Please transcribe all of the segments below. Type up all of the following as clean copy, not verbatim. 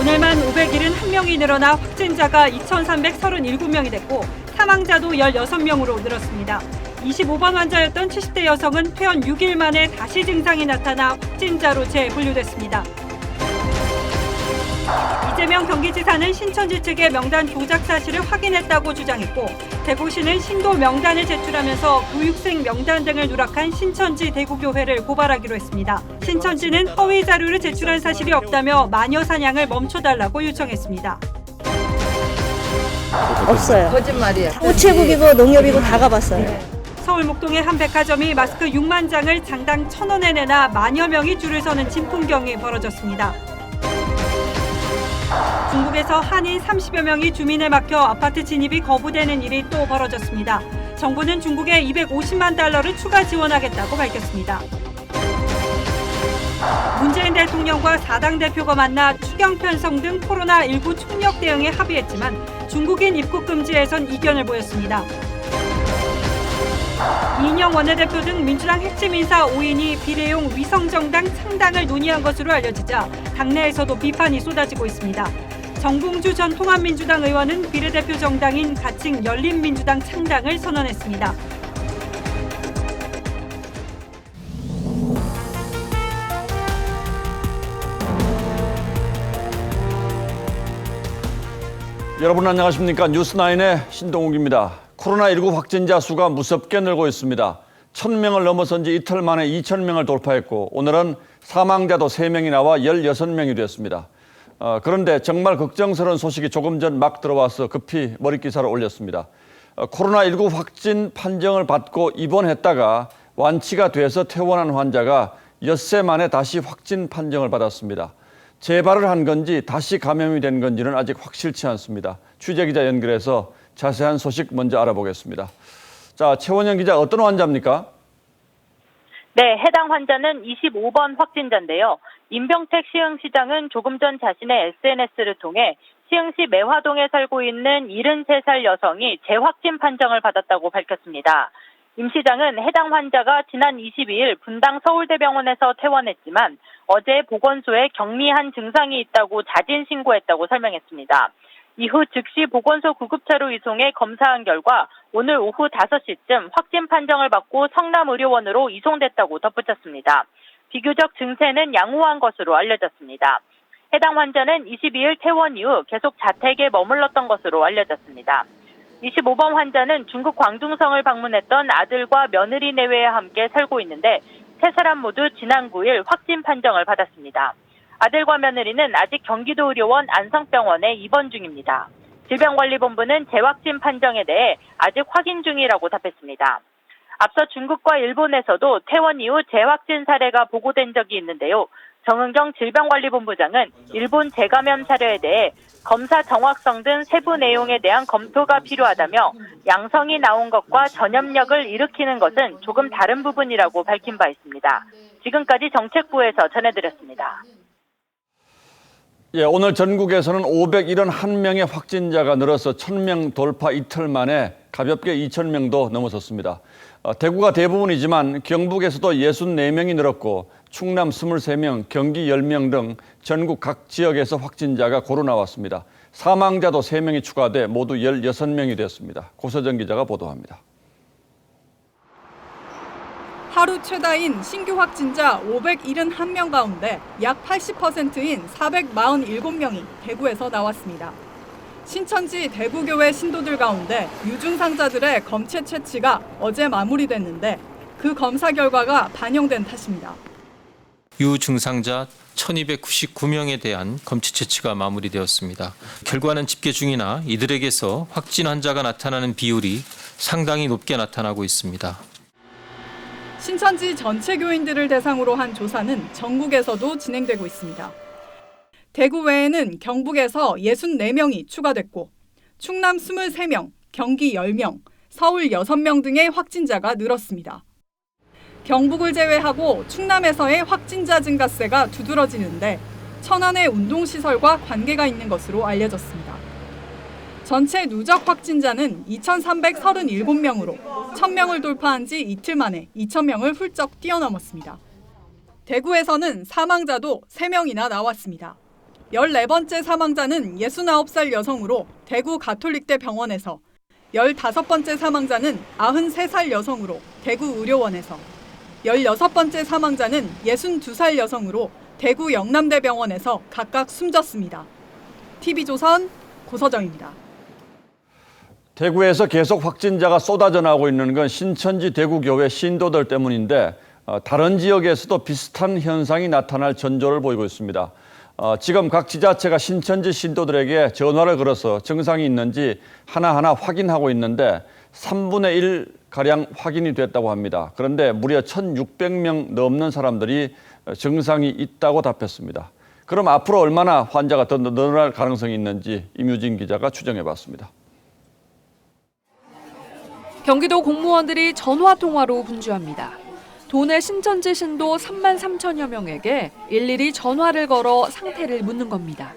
오늘만 571명이 늘어나 확진자가 2,337명이 됐고 사망자도 16명으로 늘었습니다. 25번 환자였던 70대 여성은 퇴원 6일 만에 다시 증상이 나타나 확진자로 재분류됐습니다. 이재명 경기지사는 신천지 측의 명단 조작 사실을 확인했다고 주장했고 대구시는 신도 명단을 제출하면서 교육생 명단 등을 누락한 신천지 대구교회를 고발하기로 했습니다. 신천지는 허위 자료를 제출한 사실이 없다며 마녀 사냥을 멈춰달라고 요청했습니다. 없어요. 거짓말이야. 우체국이고 농협이고 다 가봤어요. 서울 목동의 한 백화점이 마스크 6만 장을 장당 1,000원에 내나 만여 명이 줄을 서는 진풍경이 벌어졌습니다. 중국에서 한인 30여 명이 주민에 막혀 아파트 진입이 거부되는 일이 또 벌어졌습니다. 정부는 중국에 250만 달러를 추가 지원하겠다고 밝혔습니다. 문재인 대통령과 4당 대표가 만나 추경 편성 등 코로나19 총력 대응에 합의했지만 중국인 입국 금지에선 이견을 보였습니다. 이인영 원내대표 등 민주당 핵심 인사 5인이 비례용 위성정당 창당을 논의한 것으로 알려지자 당내에서도 비판이 쏟아지고 있습니다. 정봉주 전 통합민주당 의원은 비례대표 정당인 가칭 열린민주당 창당을 선언했습니다. 여러분 안녕하십니까? 뉴스9의 신동욱입니다. 코로나19 확진자 수가 무섭게 늘고 있습니다. 1,000명을 넘어선 지 이틀 만에 2,000명을 돌파했고 오늘은 사망자도 3명이 나와 16명이 됐습니다. 그런데 정말 걱정스러운 소식이 조금 전 막 들어와서 급히 머릿기사를 올렸습니다. 코로나19 확진 판정을 받고 입원했다가 완치가 돼서 퇴원한 환자가 엿새 만에 다시 확진 판정을 받았습니다. 재발을 한 건지 다시 감염이 된 건지는 아직 확실치 않습니다. 취재기자 연결해서 자세한 소식 먼저 알아보겠습니다. 자, 최원영 기자, 어떤 환자입니까? 네, 해당 환자는 25번 확진자인데요. 임병택 시흥시장은 조금 전 자신의 SNS를 통해 시흥시 매화동에 살고 있는 73살 여성이 재확진 판정을 받았다고 밝혔습니다. 임 시장은 해당 환자가 지난 22일 분당 서울대병원에서 퇴원했지만 어제 보건소에 경미한 증상이 있다고 자진 신고했다고 설명했습니다. 이후 즉시 보건소 구급차로 이송해 검사한 결과 오늘 오후 5시쯤 확진 판정을 받고 성남의료원으로 이송됐다고 덧붙였습니다. 비교적 증세는 양호한 것으로 알려졌습니다. 해당 환자는 22일 퇴원 이후 계속 자택에 머물렀던 것으로 알려졌습니다. 25번 환자는 중국 광둥성을 방문했던 아들과 며느리 내외와 함께 살고 있는데 세 사람 모두 지난 9일 확진 판정을 받았습니다. 아들과 며느리는 아직 경기도의료원 안성병원에 입원 중입니다. 질병관리본부는 재확진 판정에 대해 아직 확인 중이라고 답했습니다. 앞서 중국과 일본에서도 퇴원 이후 재확진 사례가 보고된 적이 있는데요. 정은경 질병관리본부장은 일본 재감염 사례에 대해 검사 정확성 등 세부 내용에 대한 검토가 필요하다며 양성이 나온 것과 전염력을 일으키는 것은 조금 다른 부분이라고 밝힌 바 있습니다. 지금까지 정책부에서 전해드렸습니다. 예, 오늘 전국에서는 571명의 확진자가 늘어서 1,000명 돌파 이틀 만에 가볍게 2,000명도 넘어섰습니다. 대구가 대부분이지만 경북에서도 64명이 늘었고 충남 23명, 경기 10명 등 전국 각 지역에서 확진자가 고루 나왔습니다. 사망자도 3명이 추가돼 모두 16명이 됐습니다. 고서정 기자가 보도합니다. 하루 최다인 신규 확진자 571명 가운데 약 80%인 447명이 대구에서 나왔습니다. 신천지 대구교회 신도들 가운데 유증상자들의 검체 채취가 어제 마무리됐는데 그 검사 결과가 반영된 탓입니다. 유증상자 1,299명에 대한 검체 채취가 마무리되었습니다. 결과는 집계 중이나 이들에게서 확진 환자가 나타나는 비율이 상당히 높게 나타나고 있습니다. 신천지 전체 교인들을 대상으로 한 조사는 전국에서도 진행되고 있습니다. 대구 외에는 경북에서 64명이 추가됐고 충남 23명, 경기 10명, 서울 6명 등의 확진자가 늘었습니다. 경북을 제외하고 충남에서의 확진자 증가세가 두드러지는데 천안의 운동시설과 관계가 있는 것으로 알려졌습니다. 전체 누적 확진자는 2,337명으로 1,000명을 돌파한 지 이틀 만에 2,000명을 훌쩍 뛰어넘었습니다. 대구에서는 사망자도 3명이나 나왔습니다. 14번째 사망자는 69살 여성으로 대구 가톨릭대 병원에서, 15번째 사망자는 93살 여성으로 대구 의료원에서, 16번째 사망자는 62살 여성으로 대구 영남대병원에서 각각 숨졌습니다. TV조선 고서정입니다. 대구에서 계속 확진자가 쏟아져 나오고 있는 건 신천지 대구교회 신도들 때문인데 다른 지역에서도 비슷한 현상이 나타날 전조를 보이고 있습니다. 지금 각 지자체가 신천지 신도들에게 전화를 걸어서 증상이 있는지 하나하나 확인하고 있는데 3분의 1가량 확인이 됐다고 합니다. 그런데 무려 1,600명 넘는 사람들이 증상이 있다고 답했습니다. 그럼 앞으로 얼마나 환자가 더 늘어날 가능성이 있는지 임유진 기자가 추정해봤습니다. 경기도 공무원들이 전화통화로 분주합니다. 도내 신천지 신도 3만 3천여 명에게 일일이 전화를 걸어 상태를 묻는 겁니다.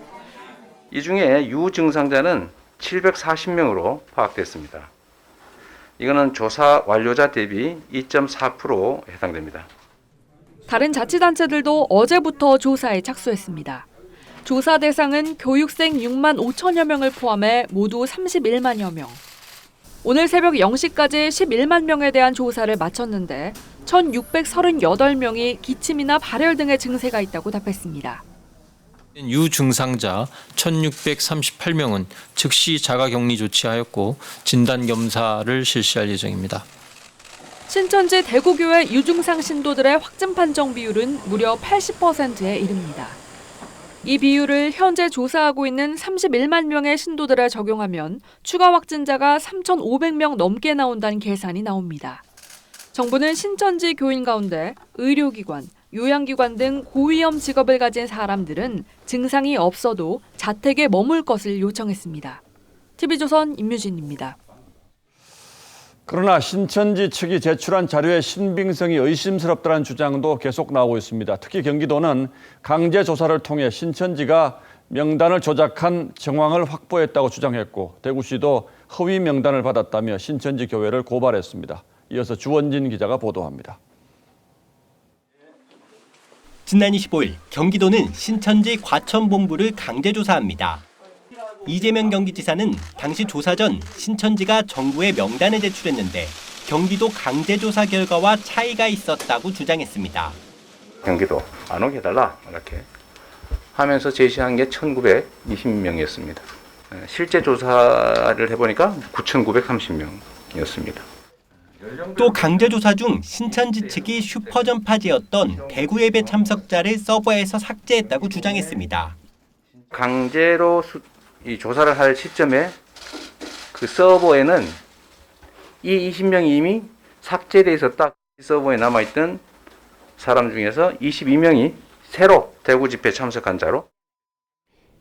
이 중에 유증상자는 740명으로 파악됐습니다. 이거는 조사 완료자 대비 2.4% 해당됩니다. 다른 자치단체들도 어제부터 조사에 착수했습니다. 조사 대상은 교육생 6만 5천여 명을 포함해 모두 31만여 명. 오늘 새벽 0시까지 11만 명에 대한 조사를 마쳤는데 1,638명이 기침이나 발열 등의 증세가 있다고 답했습니다. 유증상자 1,638명은 즉시 자가격리 조치하였고 진단검사를 실시할 예정입니다. 신천지 대구교회 유증상 신도들의 확진 판정 비율은 무려 80%에 이릅니다. 이 비율을 현재 조사하고 있는 31만 명의 신도들에 적용하면 추가 확진자가 3,500명 넘게 나온다는 계산이 나옵니다. 정부는 신천지 교인 가운데 의료기관, 요양기관 등 고위험 직업을 가진 사람들은 증상이 없어도 자택에 머물 것을 요청했습니다. TV조선 임유진입니다. 그러나 신천지 측이 제출한 자료의 신빙성이 의심스럽다는 주장도 계속 나오고 있습니다. 특히 경기도는 강제 조사를 통해 신천지가 명단을 조작한 정황을 확보했다고 주장했고 대구시도 허위 명단을 받았다며 신천지 교회를 고발했습니다. 이어서 주원진 기자가 보도합니다. 지난 25일 경기도는 신천지 과천본부를 강제 조사합니다. 이재명 경기지사는 당시 조사 전 신천지가 정부에 명단을 제출했는데 경기도 강제조사 결과와 차이가 있었다고 주장했습니다. 경기도 안 오게 해달라 이렇게 하면서 제시한 게 1,920명이었습니다. 실제 조사를 해보니까 9,930명이었습니다. 또 강제조사 중 신천지 측이 슈퍼전파제였던 대구 예배 참석자를 서버에서 삭제했다고 주장했습니다. 강제로 이 조사를 할 시점에 그 서버에는 이 20명이 이미 삭제돼 있었다. 서버에 남아있던 사람 중에서 22명이 새로 대구 집회 참석한 자로.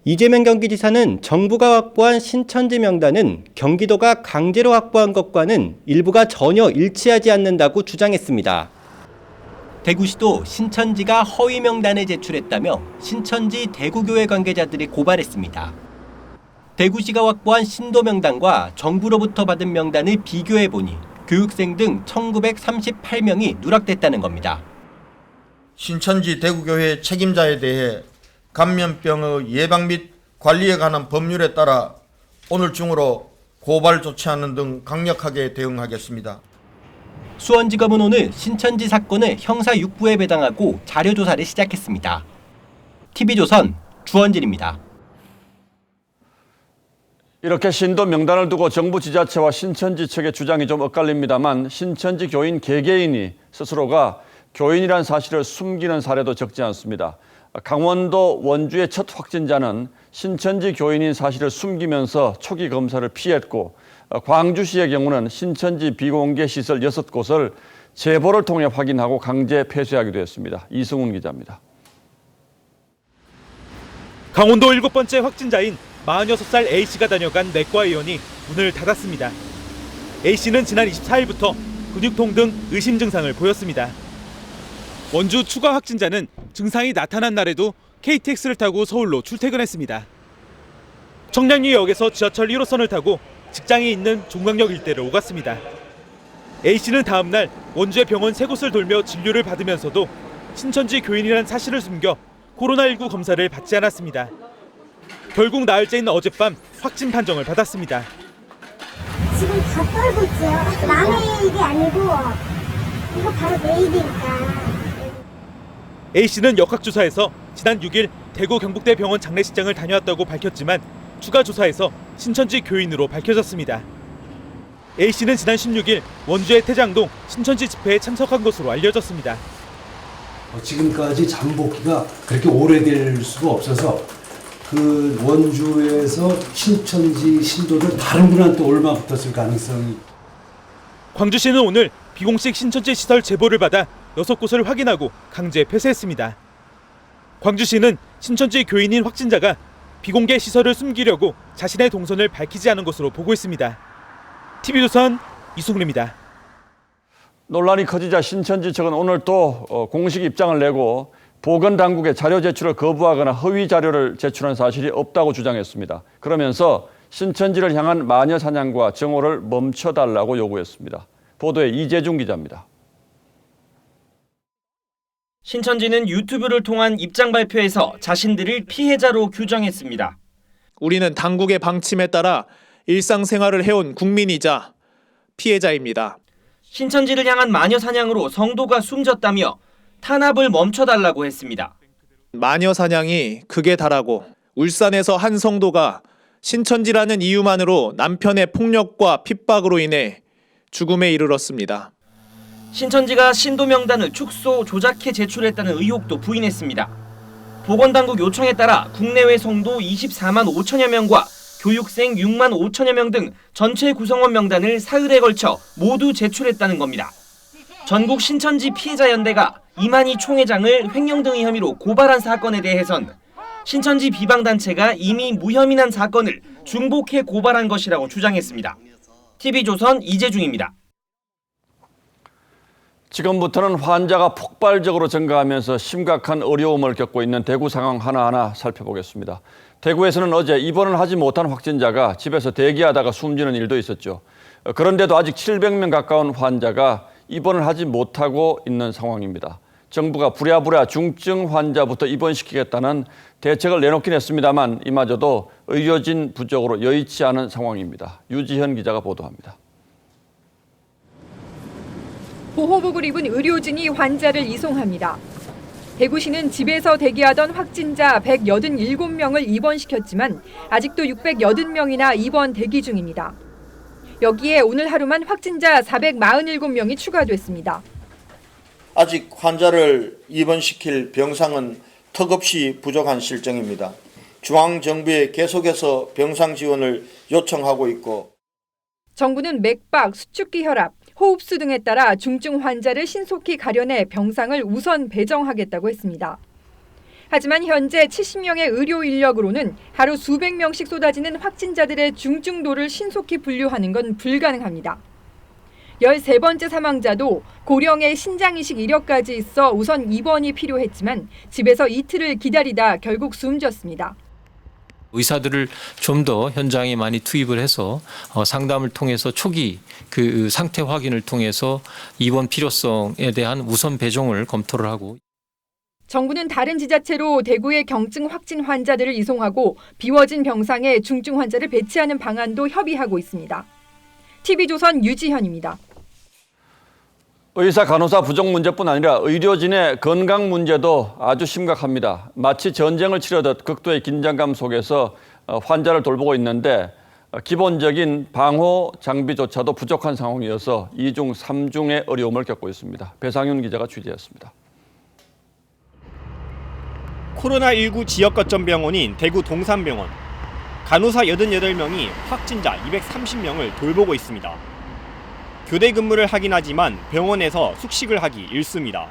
이재명 경기지사는 정부가 확보한 신천지 명단은 경기도가 강제로 확보한 것과는 일부가 전혀 일치하지 않는다고 주장했습니다. 대구시도 신천지가 허위 명단을 제출했다며 신천지 대구교회 관계자들이 고발했습니다. 대구시가 확보한 신도 명단과 정부로부터 받은 명단을 비교해보니 교육생 등 1,938명이 누락됐다는 겁니다. 신천지 대구교회 책임자에 대해 감염병의 예방 및 관리에 관한 법률에 따라 오늘 중으로 고발 조치하는 등 강력하게 대응하겠습니다. 수원지검은 오늘 신천지 사건을 형사 6부에 배당하고 자료 조사를 시작했습니다. TV조선 주원진입니다. 이렇게 신도 명단을 두고 정부 지자체와 신천지 측의 주장이 좀 엇갈립니다만 신천지 교인 개개인이 스스로가 교인이란 사실을 숨기는 사례도 적지 않습니다. 강원도 원주의 첫 확진자는 신천지 교인인 사실을 숨기면서 초기 검사를 피했고 광주시의 경우는 신천지 비공개 시설 6곳을 제보를 통해 확인하고 강제 폐쇄하기도 했습니다. 이승훈 기자입니다. 강원도 7번째 확진자인 46살 A씨가 다녀간 내과의원이 문을 닫았습니다. A씨는 지난 24일부터 근육통 등 의심 증상을 보였습니다. 원주 추가 확진자는 증상이 나타난 날에도 KTX를 타고 서울로 출퇴근했습니다. 청량리역에서 지하철 1호선을 타고 직장이 있는 종강역 일대를 오갔습니다. A씨는 다음 날 원주의 병원 3곳을 돌며 진료를 받으면서도 신천지 교인이라는 사실을 숨겨 코로나19 검사를 받지 않았습니다. 결국 나흘째인 어젯밤 확진 판정을 받았습니다. 지금 다 떨고 있죠. 남의 일이 아니고 이거 바로 내 일이니까. A씨는 역학조사에서 지난 6일 대구 경북대병원 장례식장을 다녀왔다고 밝혔지만 추가 조사에서 신천지 교인으로 밝혀졌습니다. A씨는 지난 16일 원주의 태장동 신천지 집회에 참석한 것으로 알려졌습니다. 지금까지 잠복기가 그렇게 오래될 수가 없어서 그 원주에서 신천지 신도들 다른 분한테 올바 붙었을 가능성이. 광주시는 오늘 비공식 신천지 시설 제보를 받아 6곳을 확인하고 강제 폐쇄했습니다. 광주시는 신천지 교인인 확진자가 비공개 시설을 숨기려고 자신의 동선을 밝히지 않은 것으로 보고 있습니다. TV조선 이승훈입니다. 논란이 커지자 신천지 측은 오늘 또 공식 입장을 내고 보건당국에 자료 제출을 거부하거나 허위 자료를 제출한 사실이 없다고 주장했습니다. 그러면서 신천지를 향한 마녀 사냥과 정오를 멈춰달라고 요구했습니다. 보도에 이재중 기자입니다. 신천지는 유튜브를 통한 입장 발표에서 자신들을 피해자로 규정했습니다. 우리는 당국의 방침에 따라 일상생활을 해온 국민이자 피해자입니다. 신천지를 향한 마녀 사냥으로 성도가 숨졌다며 탄압을 멈춰달라고 했습니다. 마녀 사냥이 극에 달하고 울산에서 한 성도가 신천지라는 이유만으로 남편의 폭력과 핍박으로 인해 죽음에 이르렀습니다. 신천지가 신도 명단을 축소, 조작해 제출했다는 의혹도 부인했습니다. 보건당국 요청에 따라 국내외 성도 24만 5천여 명과 교육생 6만 5천여 명 등 전체 구성원 명단을 사흘에 걸쳐 모두 제출했다는 겁니다. 전국 신천지 피해자연대가 이만희 총회장을 횡령 등의 혐의로 고발한 사건에 대해선 신천지 비방단체가 이미 무혐의난 사건을 중복해 고발한 것이라고 주장했습니다. TV조선 이재중입니다. 지금부터는 환자가 폭발적으로 증가하면서 심각한 어려움을 겪고 있는 대구 상황 하나하나 살펴보겠습니다. 대구에서는 어제 입원을 하지 못한 확진자가 집에서 대기하다가 숨지는 일도 있었죠. 그런데도 아직 700명 가까운 환자가 입원을 하지 못하고 있는 상황입니다. 정부가 부랴부랴 중증 환자부터 입원시키겠다는 대책을 내놓긴 했습니다만 이마저도 의료진 부족으로 여의치 않은 상황입니다. 유지현 기자가 보도합니다. 보호복을 입은 의료진이 환자를 이송합니다. 대구시는 집에서 대기하던 확진자 187명을 입원시켰지만 아직도 680명이나 입원 대기 중입니다. 여기에 오늘 하루만 확진자 447명이 추가됐습니다. 아직 환자를 입원시킬 병상은 턱없이 부족한 실정입니다. 중앙정부에 계속해서 병상 지원을 요청하고 있고 정부는 맥박, 수축기 혈압, 호흡수 등에 따라 중증 환자를 신속히 가려내 병상을 우선 배정하겠다고 했습니다. 하지만 현재 70명의 의료 인력으로는 하루 수백 명씩 쏟아지는 확진자들의 중증도를 신속히 분류하는 건 불가능합니다. 13번째 사망자도 고령의 신장이식 이력까지 있어 우선 입원이 필요했지만 집에서 이틀을 기다리다 결국 숨졌습니다. 의사들을 좀 더 현장에 많이 투입을 해서 상담을 통해서 초기 그 상태 확인을 통해서 입원 필요성에 대한 우선 배정을 검토를 하고. 정부는 다른 지자체로 대구의 경증 확진 환자들을 이송하고 비워진 병상에 중증 환자를 배치하는 방안도 협의하고 있습니다. TV조선 유지현입니다. 의사 간호사 부족 문제뿐 아니라 의료진의 건강 문제도 아주 심각합니다. 마치 전쟁을 치르듯 극도의 긴장감 속에서 환자를 돌보고 있는데 기본적인 방호 장비조차도 부족한 상황이어서 2중, 3중의 어려움을 겪고 있습니다. 배상윤 기자가 취재했습니다. 코로나19 지역 거점 병원인 대구 동산병원. 간호사 88명이 확진자 230명을 돌보고 있습니다. 교대 근무를 하긴 하지만 병원에서 숙식을 하기 일쑤입니다.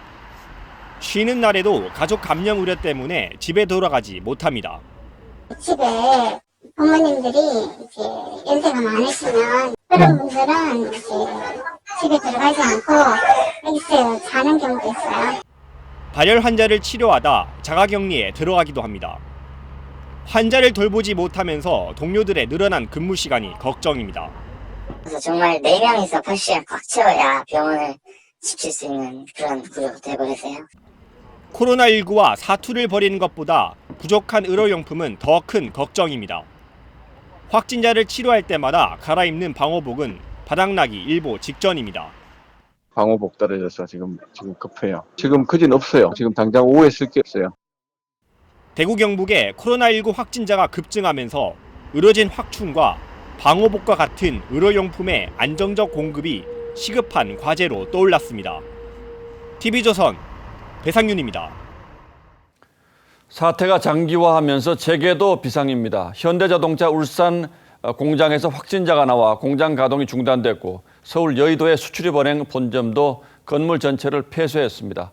쉬는 날에도 가족 감염 우려 때문에 집에 돌아가지 못합니다. 집에 부모님들이 이제 연세가 많으시면 그런 분들은 이제 집에 들어가지 않고 여기서 자는 경우도 있어요. 발열 환자를 치료하다 자가격리에 들어가기도 합니다. 환자를 돌보지 못하면서 동료들의 늘어난 근무 시간이 걱정입니다. 그래서 정말 4명이서 8시간 꽉 채워야 병원을 지킬 수 있는 그런 구조가 되고 계세요. 코로나19와 사투를 벌이는 것보다 부족한 의료용품은 더 큰 걱정입니다. 확진자를 치료할 때마다 갈아입는 방호복은 바닥나기 일보 직전입니다. 방호복 떨어져서 지금 급해요. 지금 그진 없어요. 지금 당장 오후에 쓸 게 없어요. 대구 경북에 코로나19 확진자가 급증하면서 의료진 확충과 방호복과 같은 의료용품의 안정적 공급이 시급한 과제로 떠올랐습니다. TV조선 배상윤입니다. 사태가 장기화하면서 재개도 비상입니다. 현대자동차 울산 공장에서 확진자가 나와 공장 가동이 중단됐고 서울 여의도의 수출입 은행 본점도 건물 전체를 폐쇄했습니다.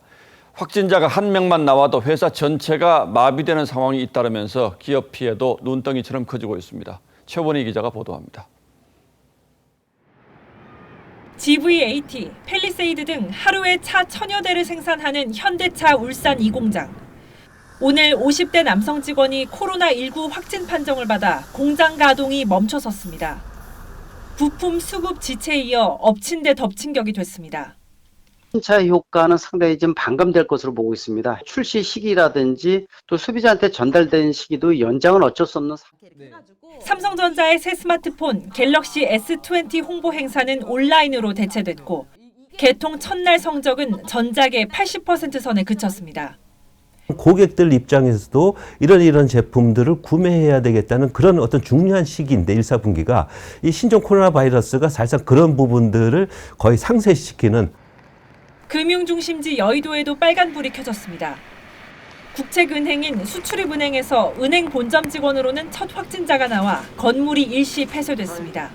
확진자가 한 명만 나와도 회사 전체가 마비되는 상황이 잇따르면서 기업 피해도 눈덩이처럼 커지고 있습니다. 최원희 기자가 보도합니다. GV80, 팰리세이드 등 하루에 차 1000여 대를 생산하는 현대차 울산 2공장. 오늘 50대 남성 직원이 코로나19 확진 판정을 받아 공장 가동이 멈춰섰습니다. 부품 수급 지체에 이어 엎친 데 덮친 격이 됐습니다. 신차 효과는 상당히 좀 반감될 것으로 보고 있습니다. 출시 시기라든지 또 소비자한테 전달된 시기도 연장은 어쩔 수 없는 상태입니다. 삼성전자의 새 스마트폰 갤럭시 S20 홍보 행사는 온라인으로 대체됐고 개통 첫날 성적은 전작의 80% 선에 그쳤습니다. 고객들 입장에서도 이런 제품들을 구매해야 되겠다는 그런 어떤 중요한 시기인데 1, 4분기가 이 신종 코로나 바이러스가 사실상 그런 부분들을 거의 상쇄시키는 금융중심지 여의도에도 빨간불이 켜졌습니다. 국책은행인 수출입은행에서 은행 본점 직원으로는 첫 확진자가 나와 건물이 일시 폐쇄됐습니다.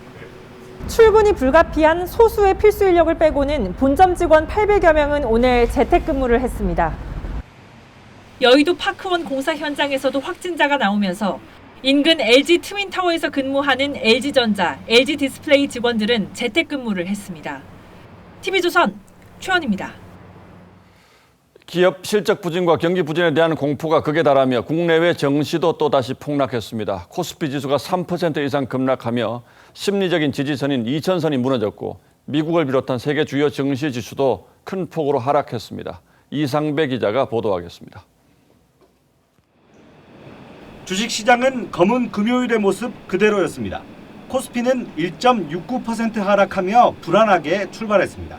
출근이 불가피한 소수의 필수 인력을 빼고는 본점 직원 800여 명은 오늘 재택근무를 했습니다. 여의도 파크원 공사 현장에서도 확진자가 나오면서 인근 LG 트윈타워에서 근무하는 LG전자, LG디스플레이 직원들은 재택근무를 했습니다. TV조선 최원입니다. 기업 실적 부진과 경기 부진에 대한 공포가 극에 달하며 국내외 정시도 또다시 폭락했습니다. 코스피 지수가 3% 이상 급락하며 심리적인 지지선인 2000선이 무너졌고 미국을 비롯한 세계 주요 정시 지수도 큰 폭으로 하락했습니다. 이상배 기자가 보도하겠습니다. 주식시장은 검은 금요일의 모습 그대로였습니다. 코스피는 1.69% 하락하며 불안하게 출발했습니다.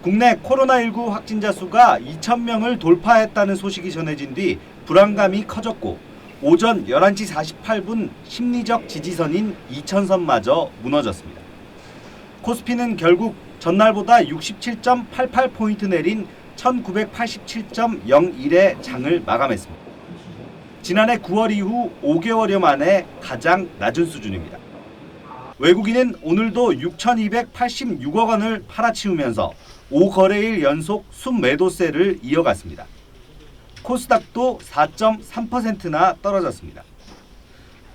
국내 코로나19 확진자 수가 2,000명을 돌파했다는 소식이 전해진 뒤 불안감이 커졌고 오전 11시 48분 심리적 지지선인 2000선마저 무너졌습니다. 코스피는 결국 전날보다 67.88포인트 내린 1987.01의 장을 마감했습니다. 지난해 9월 이후 5개월여 만에 가장 낮은 수준입니다. 외국인은 오늘도 6,286억 원을 팔아치우면서 5거래일 연속 순매도세를 이어갔습니다. 코스닥도 4.3%나 떨어졌습니다.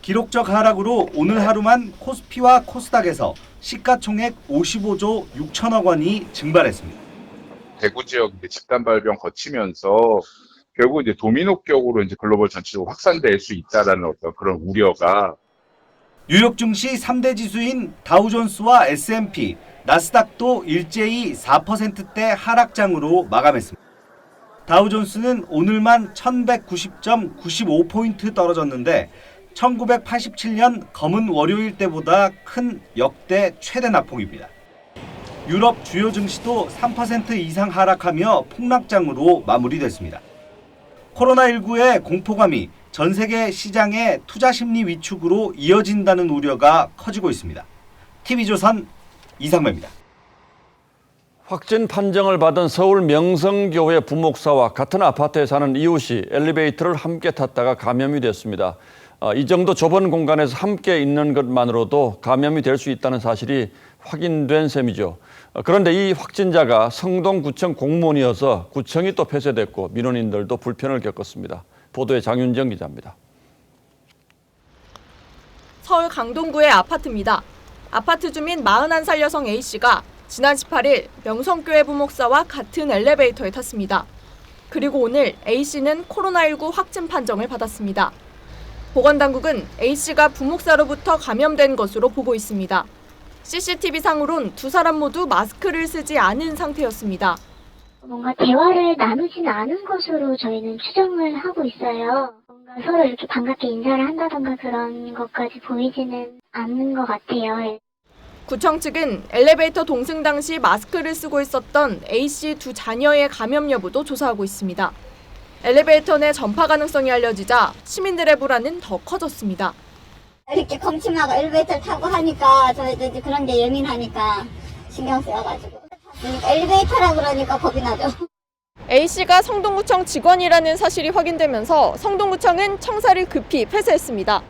기록적 하락으로 오늘 하루만 코스피와 코스닥에서 시가총액 55조 6천억 원이 증발했습니다. 대구 지역 집단 발병 거치면서 결국 이제 도미노격으로 이제 글로벌 전체적으로 확산될 수 있다라는 어떤 그런 우려가 뉴욕 증시 3대 지수인 다우존스와 S&P, 나스닥도 일제히 4%대 하락장으로 마감했습니다. 다우존스는 오늘만 1190.95포인트 떨어졌는데 1987년 검은 월요일 때보다 큰 역대 최대 낙폭입니다. 유럽 주요 증시도 3% 이상 하락하며 폭락장으로 마무리됐습니다. 코로나19의 공포감이 전 세계 시장의 투자 심리 위축으로 이어진다는 우려가 커지고 있습니다. TV조선 이상배입니다. 확진 판정을 받은 서울 명성교회 부목사와 같은 아파트에 사는 이웃이 엘리베이터를 함께 탔다가 감염이 됐습니다. 이 정도 좁은 공간에서 함께 있는 것만으로도 감염이 될 수 있다는 사실이 확인된 셈이죠. 그런데 이 확진자가 성동구청 공무원이어서 구청이 또 폐쇄됐고 민원인들도 불편을 겪었습니다. 보도에 장윤정 기자입니다. 서울 강동구의 아파트입니다. 아파트 주민 41살 여성 A씨가 지난 18일 명성교회 부목사와 같은 엘리베이터에 탔습니다. 그리고 오늘 A씨는 코로나19 확진 판정을 받았습니다. 보건당국은 A씨가 부목사로부터 감염된 것으로 보고 있습니다. CCTV상으론 두 사람 모두 마스크를 쓰지 않은 상태였습니다. 뭔가 대화를 나누지는 않은 것으로 저희는 추정을 하고 있어요. 뭔가 서로 이렇게 반갑게 인사를 한다던가 그런 것까지 보이지는 않는 것 같아요. 구청 측은 엘리베이터 동승 당시 마스크를 쓰고 있었던 A씨 두 자녀의 감염 여부도 조사하고 있습니다. 엘리베이터 내 전파 가능성이 알려지자 시민들의 불안은 더 커졌습니다. 이렇게 검침하고 엘리베이터를 타고 하니까 저희도 이제 그런 게 예민하니까 신경 쓰여가지고 엘리베이터라 그러니까 겁이 나죠. A씨가 성동구청 직원이라는 사실이 확인되면서 성동구청은 청사를 급히 폐쇄했습니다.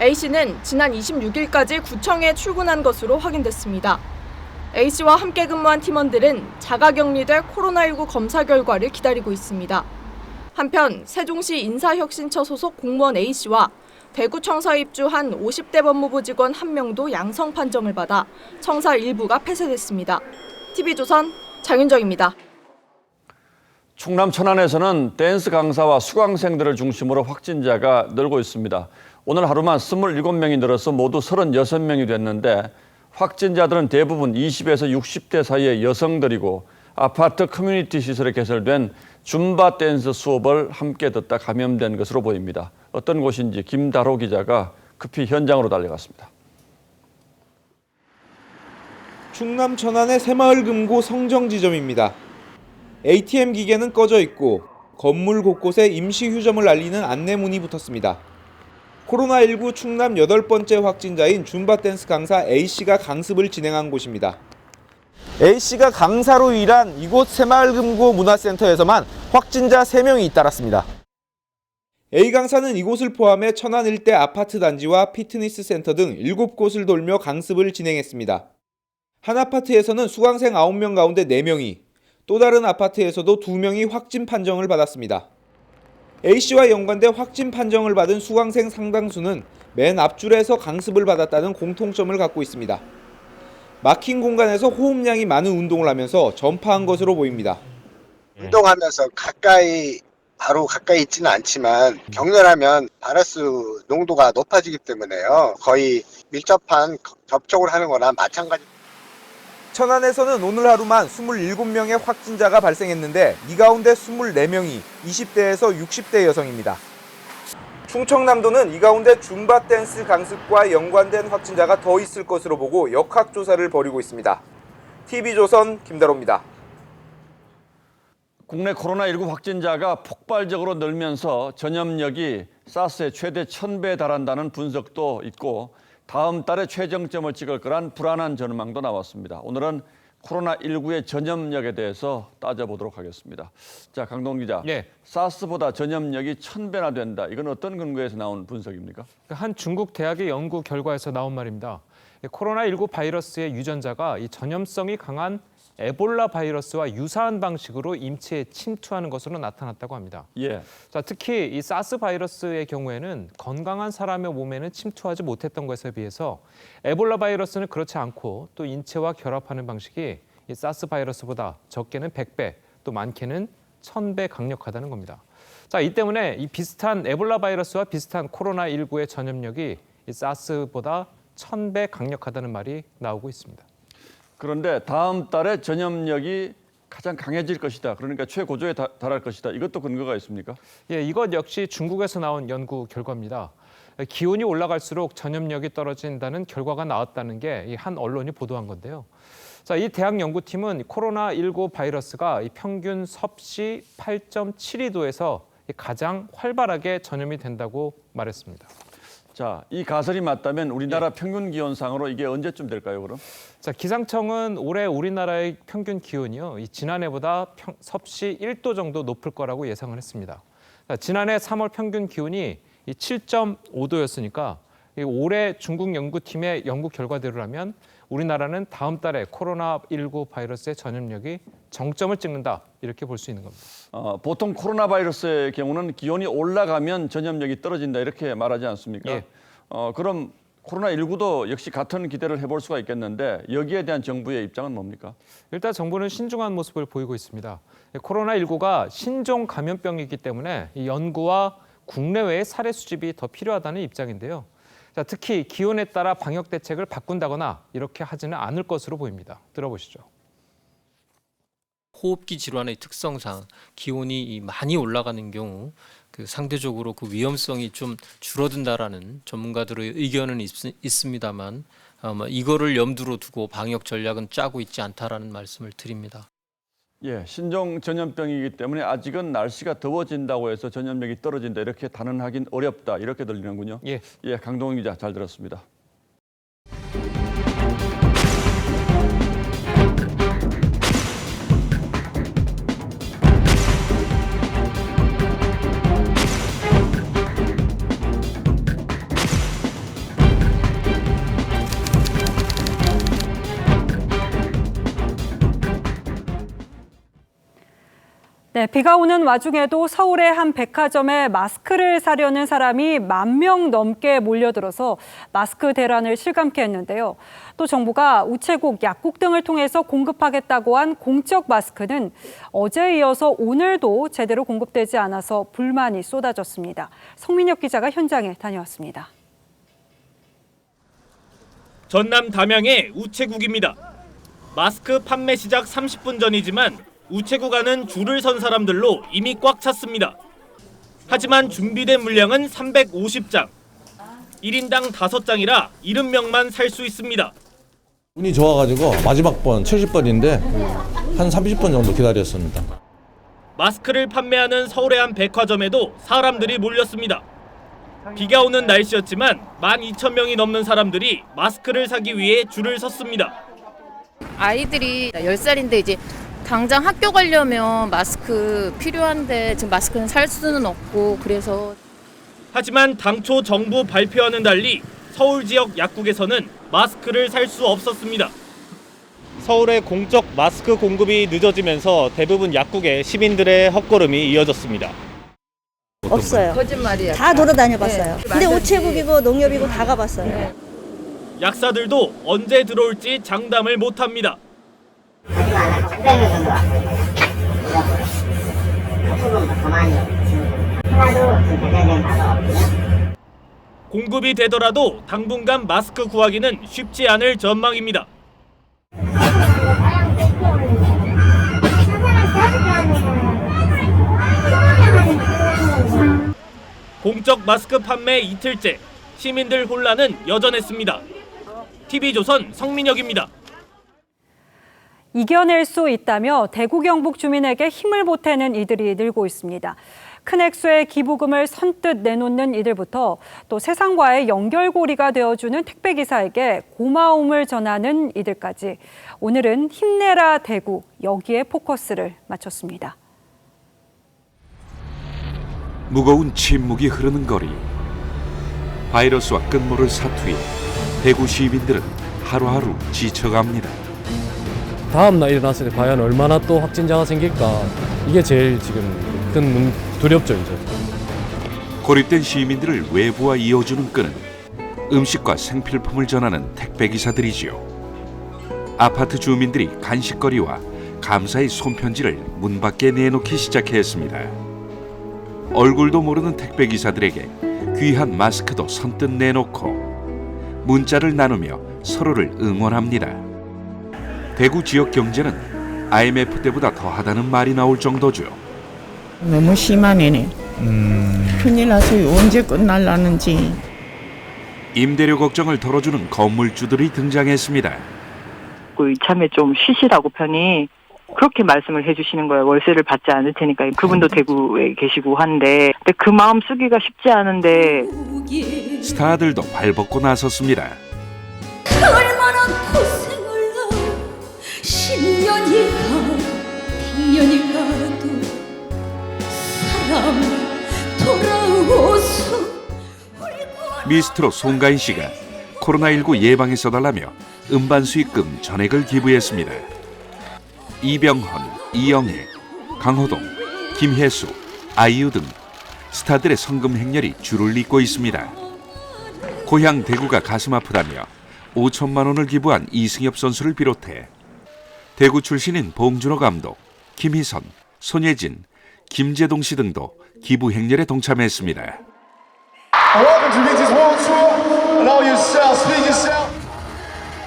A씨는 지난 26일까지 구청에 출근한 것으로 확인됐습니다. A씨와 함께 근무한 팀원들은 자가격리돼 코로나19 검사 결과를 기다리고 있습니다. 한편 세종시 인사혁신처 소속 공무원 A씨와 대구청사에 입주한 50대 법무부 직원 1명도 양성 판정을 받아 청사 일부가 폐쇄됐습니다. TV조선 장윤정입니다. 충남 천안에서는 댄스 강사와 수강생들을 중심으로 확진자가 늘고 있습니다. 오늘 하루만 27명이 늘어서 모두 36명이 됐는데 확진자들은 대부분 20에서 60대 사이의 여성들이고 아파트 커뮤니티 시설에 개설된 줌바 댄스 수업을 함께 듣다 감염된 것으로 보입니다. 어떤 곳인지 김다로 기자가 급히 현장으로 달려갔습니다. 충남 천안의 새마을 금고 성정 지점입니다. ATM 기계는 꺼져 있고 건물 곳곳에 임시 휴점을 알리는 안내문이 붙었습니다. 코로나19 충남 8번째 확진자인 줌바 댄스 강사 A씨가 강습을 진행한 곳입니다. A씨가 강사로 일한 이곳 새마을금고 문화센터에서만 확진자 3명이 잇따랐습니다. A 강사는 이곳을 포함해 천안 일대 아파트 단지와 피트니스 센터 등 7곳을 돌며 강습을 진행했습니다. 한 아파트에서는 수강생 9명 가운데 4명이, 또 다른 아파트에서도 2명이 확진 판정을 받았습니다. A씨와 연관돼 확진 판정을 받은 수강생 상당수는 맨 앞줄에서 강습을 받았다는 공통점을 갖고 있습니다. 막힌 공간에서 호흡량이 많은 운동을 하면서 전파한 것으로 보입니다. 운동하면서 바로 가까이 있지는 않지만 격렬하면 바이러스 농도가 높아지기 때문에요. 거의 밀접한 접촉을 하는 거나 마찬가지. 천안에서는 오늘 하루만 27명의 확진자가 발생했는데 이 가운데 24명이 20대에서 60대 여성입니다. 충청남도는 이 가운데 줌바 댄스 강습과 연관된 확진자가 더 있을 것으로 보고 역학조사를 벌이고 있습니다. TV조선 김다로입니다. 국내 코로나19 확진자가 폭발적으로 늘면서 전염력이 사스의 최대 1000배에 달한다는 분석도 있고 다음 달에 최정점을 찍을 거란 불안한 전망도 나왔습니다. 오늘은 코로나19의 전염력에 대해서 따져보도록 하겠습니다. 자, 강동 기자. 네. 사스보다 전염력이 1000배나 된다. 이건 어떤 근거에서 나온 분석입니까? 한 중국 대학의 연구 결과에서 나온 말입니다. 코로나19 바이러스의 유전자가 이 전염성이 강한 에볼라 바이러스와 유사한 방식으로 인체에 침투하는 것으로 나타났다고 합니다. 예. 자, 특히 이 사스 바이러스의 경우에는 건강한 사람의 몸에는 침투하지 못했던 것에 비해서 에볼라 바이러스는 그렇지 않고 또 인체와 결합하는 방식이 이 사스 바이러스보다 적게는 100배, 또 많게는 1000배 강력하다는 겁니다. 자, 이 때문에 이 비슷한 에볼라 바이러스와 비슷한 코로나19의 전염력이 이 사스보다 1000배 강력하다는 말이 나오고 있습니다. 그런데 다음 달에 전염력이 가장 강해질 것이다. 그러니까 최고조에 달할 것이다. 이것도 근거가 있습니까? 예, 이것 역시 중국에서 나온 연구 결과입니다. 기온이 올라갈수록 전염력이 떨어진다는 결과가 나왔다는 게 한 언론이 보도한 건데요. 자, 이 대학 연구팀은 코로나19 바이러스가 평균 섭씨 8.72도에서 가장 활발하게 전염이 된다고 말했습니다. 자, 이 가설이 맞다면 우리나라 평균 기온상으로 이게 언제쯤 될까요, 그럼? 자, 기상청은 올해 우리나라의 평균 기온이요, 지난해보다 섭씨 1도 정도 높을 거라고 예상을 했습니다. 자, 지난해 3월 평균 기온이 7.5도였으니까 올해 중국 연구팀의 연구 결과대로라면 우리나라는 다음 달에 코로나19 바이러스의 전염력이 정점을 찍는다, 이렇게 볼 수 있는 겁니다. 보통 코로나 바이러스의 경우는 기온이 올라가면 전염력이 떨어진다 이렇게 말하지 않습니까? 예. 그럼 코로나19도 역시 같은 기대를 해볼 수가 있겠는데 여기에 대한 정부의 입장은 뭡니까? 일단 정부는 신중한 모습을 보이고 있습니다. 코로나19가 신종 감염병이기 때문에 이 연구와 국내외의 사례 수집이 더 필요하다는 입장인데요. 자, 특히 기온에 따라 방역 대책을 바꾼다거나 이렇게 하지는 않을 것으로 보입니다. 들어보시죠. 호흡기 질환의 특성상 기온이 많이 올라가는 경우 상대적으로 그 위험성이 좀 줄어든다라는 전문가들의 의견은 있습니다만 이거를 염두로 두고 방역 전략은 짜고 있지 않다라는 말씀을 드립니다. 예, 신종 전염병이기 때문에 아직은 날씨가 더워진다고 해서 전염력이 떨어진다 이렇게 단언하긴 어렵다 이렇게 들리는군요. 예, 강동원 기자 잘 들었습니다. 네, 비가 오는 와중에도 서울의 한 백화점에 마스크를 사려는 사람이 10,000명 넘게 몰려들어서 마스크 대란을 실감케 했는데요. 또 정부가 우체국, 약국 등을 통해서 공급하겠다고 한 공적 마스크는 어제에 이어서 오늘도 제대로 공급되지 않아서 불만이 쏟아졌습니다. 성민혁 기자가 현장에 다녀왔습니다. 전남 담양의 우체국입니다. 마스크 판매 시작 30분 전이지만 우체국 안은 줄을 선 사람들로 이미 꽉 찼습니다. 하지만 준비된 물량은 350장. 1인당 5장이라 70명만 살 수 있습니다. 운이 좋아가지고 마지막 번 70번인데 한 30분 정도 기다렸습니다. 마스크를 판매하는 서울의 한 백화점에도 사람들이 몰렸습니다. 비가 오는 날씨였지만 12,000명이 넘는 사람들이 마스크를 사기 위해 줄을 섰습니다. 아이들이 10살인데 이제 당장 학교 가려면 마스크 필요한데 지금 마스크는 살 수는 없고 그래서. 하지만 당초 정부 발표와는 달리 서울 지역 약국에서는 마스크를 살 수 없었습니다. 서울의 공적 마스크 공급이 늦어지면서 대부분 약국에 시민들의 헛걸음이 이어졌습니다. 없어요. 거짓말이야. 다 돌아다녀봤어요. 네. 근데 우체국이고 농협이고 다 가봤어요. 약사들도 언제 들어올지 장담을 못합니다. 공급이 되더라도 당분간 마스크 구하기는 쉽지 않을 전망입니다. 공적 마스크 판매 이틀째, 시민들 혼란은 여전했습니다. TV조선 성민혁입니다. 이겨낼 수 있다며 대구 경북 주민에게 힘을 보태는 이들이 늘고 있습니다. 큰 액수의 기부금을 선뜻 내놓는 이들부터 또 세상과의 연결고리가 되어주는 택배기사에게 고마움을 전하는 이들까지 오늘은 힘내라 대구 여기에 포커스를 맞췄습니다. 무거운 침묵이 흐르는 거리. 바이러스와 끝모를 사투해 대구 시민들은 하루하루 지쳐갑니다. 다음 날 일어났을 때 과연 얼마나 또 확진자가 생길까 이게 제일 지금 큰 두렵죠 이제. 고립된 시민들을 외부와 이어주는 끈은 음식과 생필품을 전하는 택배기사들이지요. 아파트 주민들이 간식거리와 감사의 손편지를 문 밖에 내놓기 시작했습니다. 얼굴도 모르는 택배기사들에게 귀한 마스크도 선뜻 내놓고 문자를 나누며 서로를 응원합니다. 대구 지역 경제는 IMF 때보다 더하다는 말이 나올 정도죠. 너무 심하네. 큰일 나서요. 언제 끝날라는지. 임대료 걱정을 덜어주는 건물주들이 등장했습니다. 이참에 좀 쉬시라고 편히 그렇게 말씀을 해주시는 거예요. 월세를 받지 않을 테니까. 그분도 대구에 계시고 한데 근데 그 마음 쓰기가 쉽지 않은데. 스타들도 발벗고 나섰습니다. 얼마나 고생을 하 10년이 가도 100년이 가도 사람 돌아오소. 미스트롯 송가인 씨가 코로나19 예방에 써달라며 음반 수익금 전액을 기부했습니다. 이병헌, 이영애, 강호동, 김혜수, 아이유 등 스타들의 성금 행렬이 줄을 잇고 있습니다. 고향 대구가 가슴 아프다며 5천만 원을 기부한 이승엽 선수를 비롯해 대구 출신인 봉준호 감독, 김희선, 손예진, 김재동 씨 등도 기부 행렬에 동참했습니다.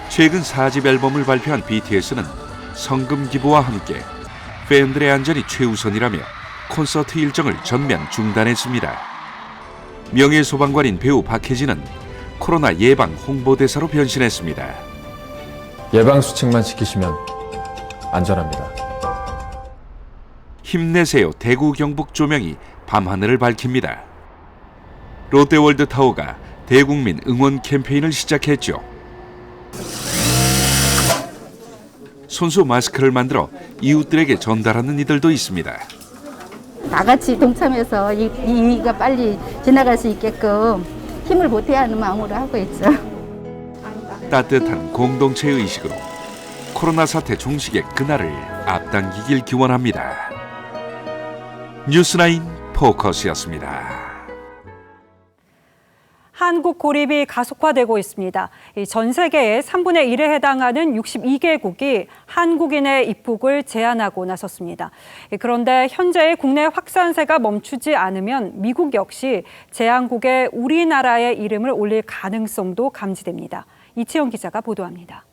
최근 4집 앨범을 발표한 BTS는 성금 기부와 함께 팬들의 안전이 최우선이라며 콘서트 일정을 전면 중단했습니다. 명예소방관인 배우 박혜진은 코로나 예방 홍보대사로 변신했습니다. 예방수칙만 지키시면 안전합니다. 힘내세요 대구 경북 조명이 밤하늘을 밝힙니다. 롯데월드타워가 대국민 응원 캠페인을 시작했죠. 손수 마스크를 만들어 이웃들에게 전달하는 이들도 있습니다. 다 같이 동참해서 이 위기가 빨리 지나갈 수 있게끔 힘을 보태야 하는 마음으로 하고 있죠. 따뜻한 공동체 의식으로 코로나 사태 종식의 그날을 앞당기길 기원합니다. 뉴스9 포커스였습니다. 한국 고립이 가속화되고 있습니다. 전 세계의 3분의 1에 해당하는 62개국이 한국인의 입국을 제한하고 나섰습니다. 그런데 현재의 국내 확산세가 멈추지 않으면 미국 역시 제한국에 우리나라의 이름을 올릴 가능성도 감지됩니다. 이치영 기자가 보도합니다.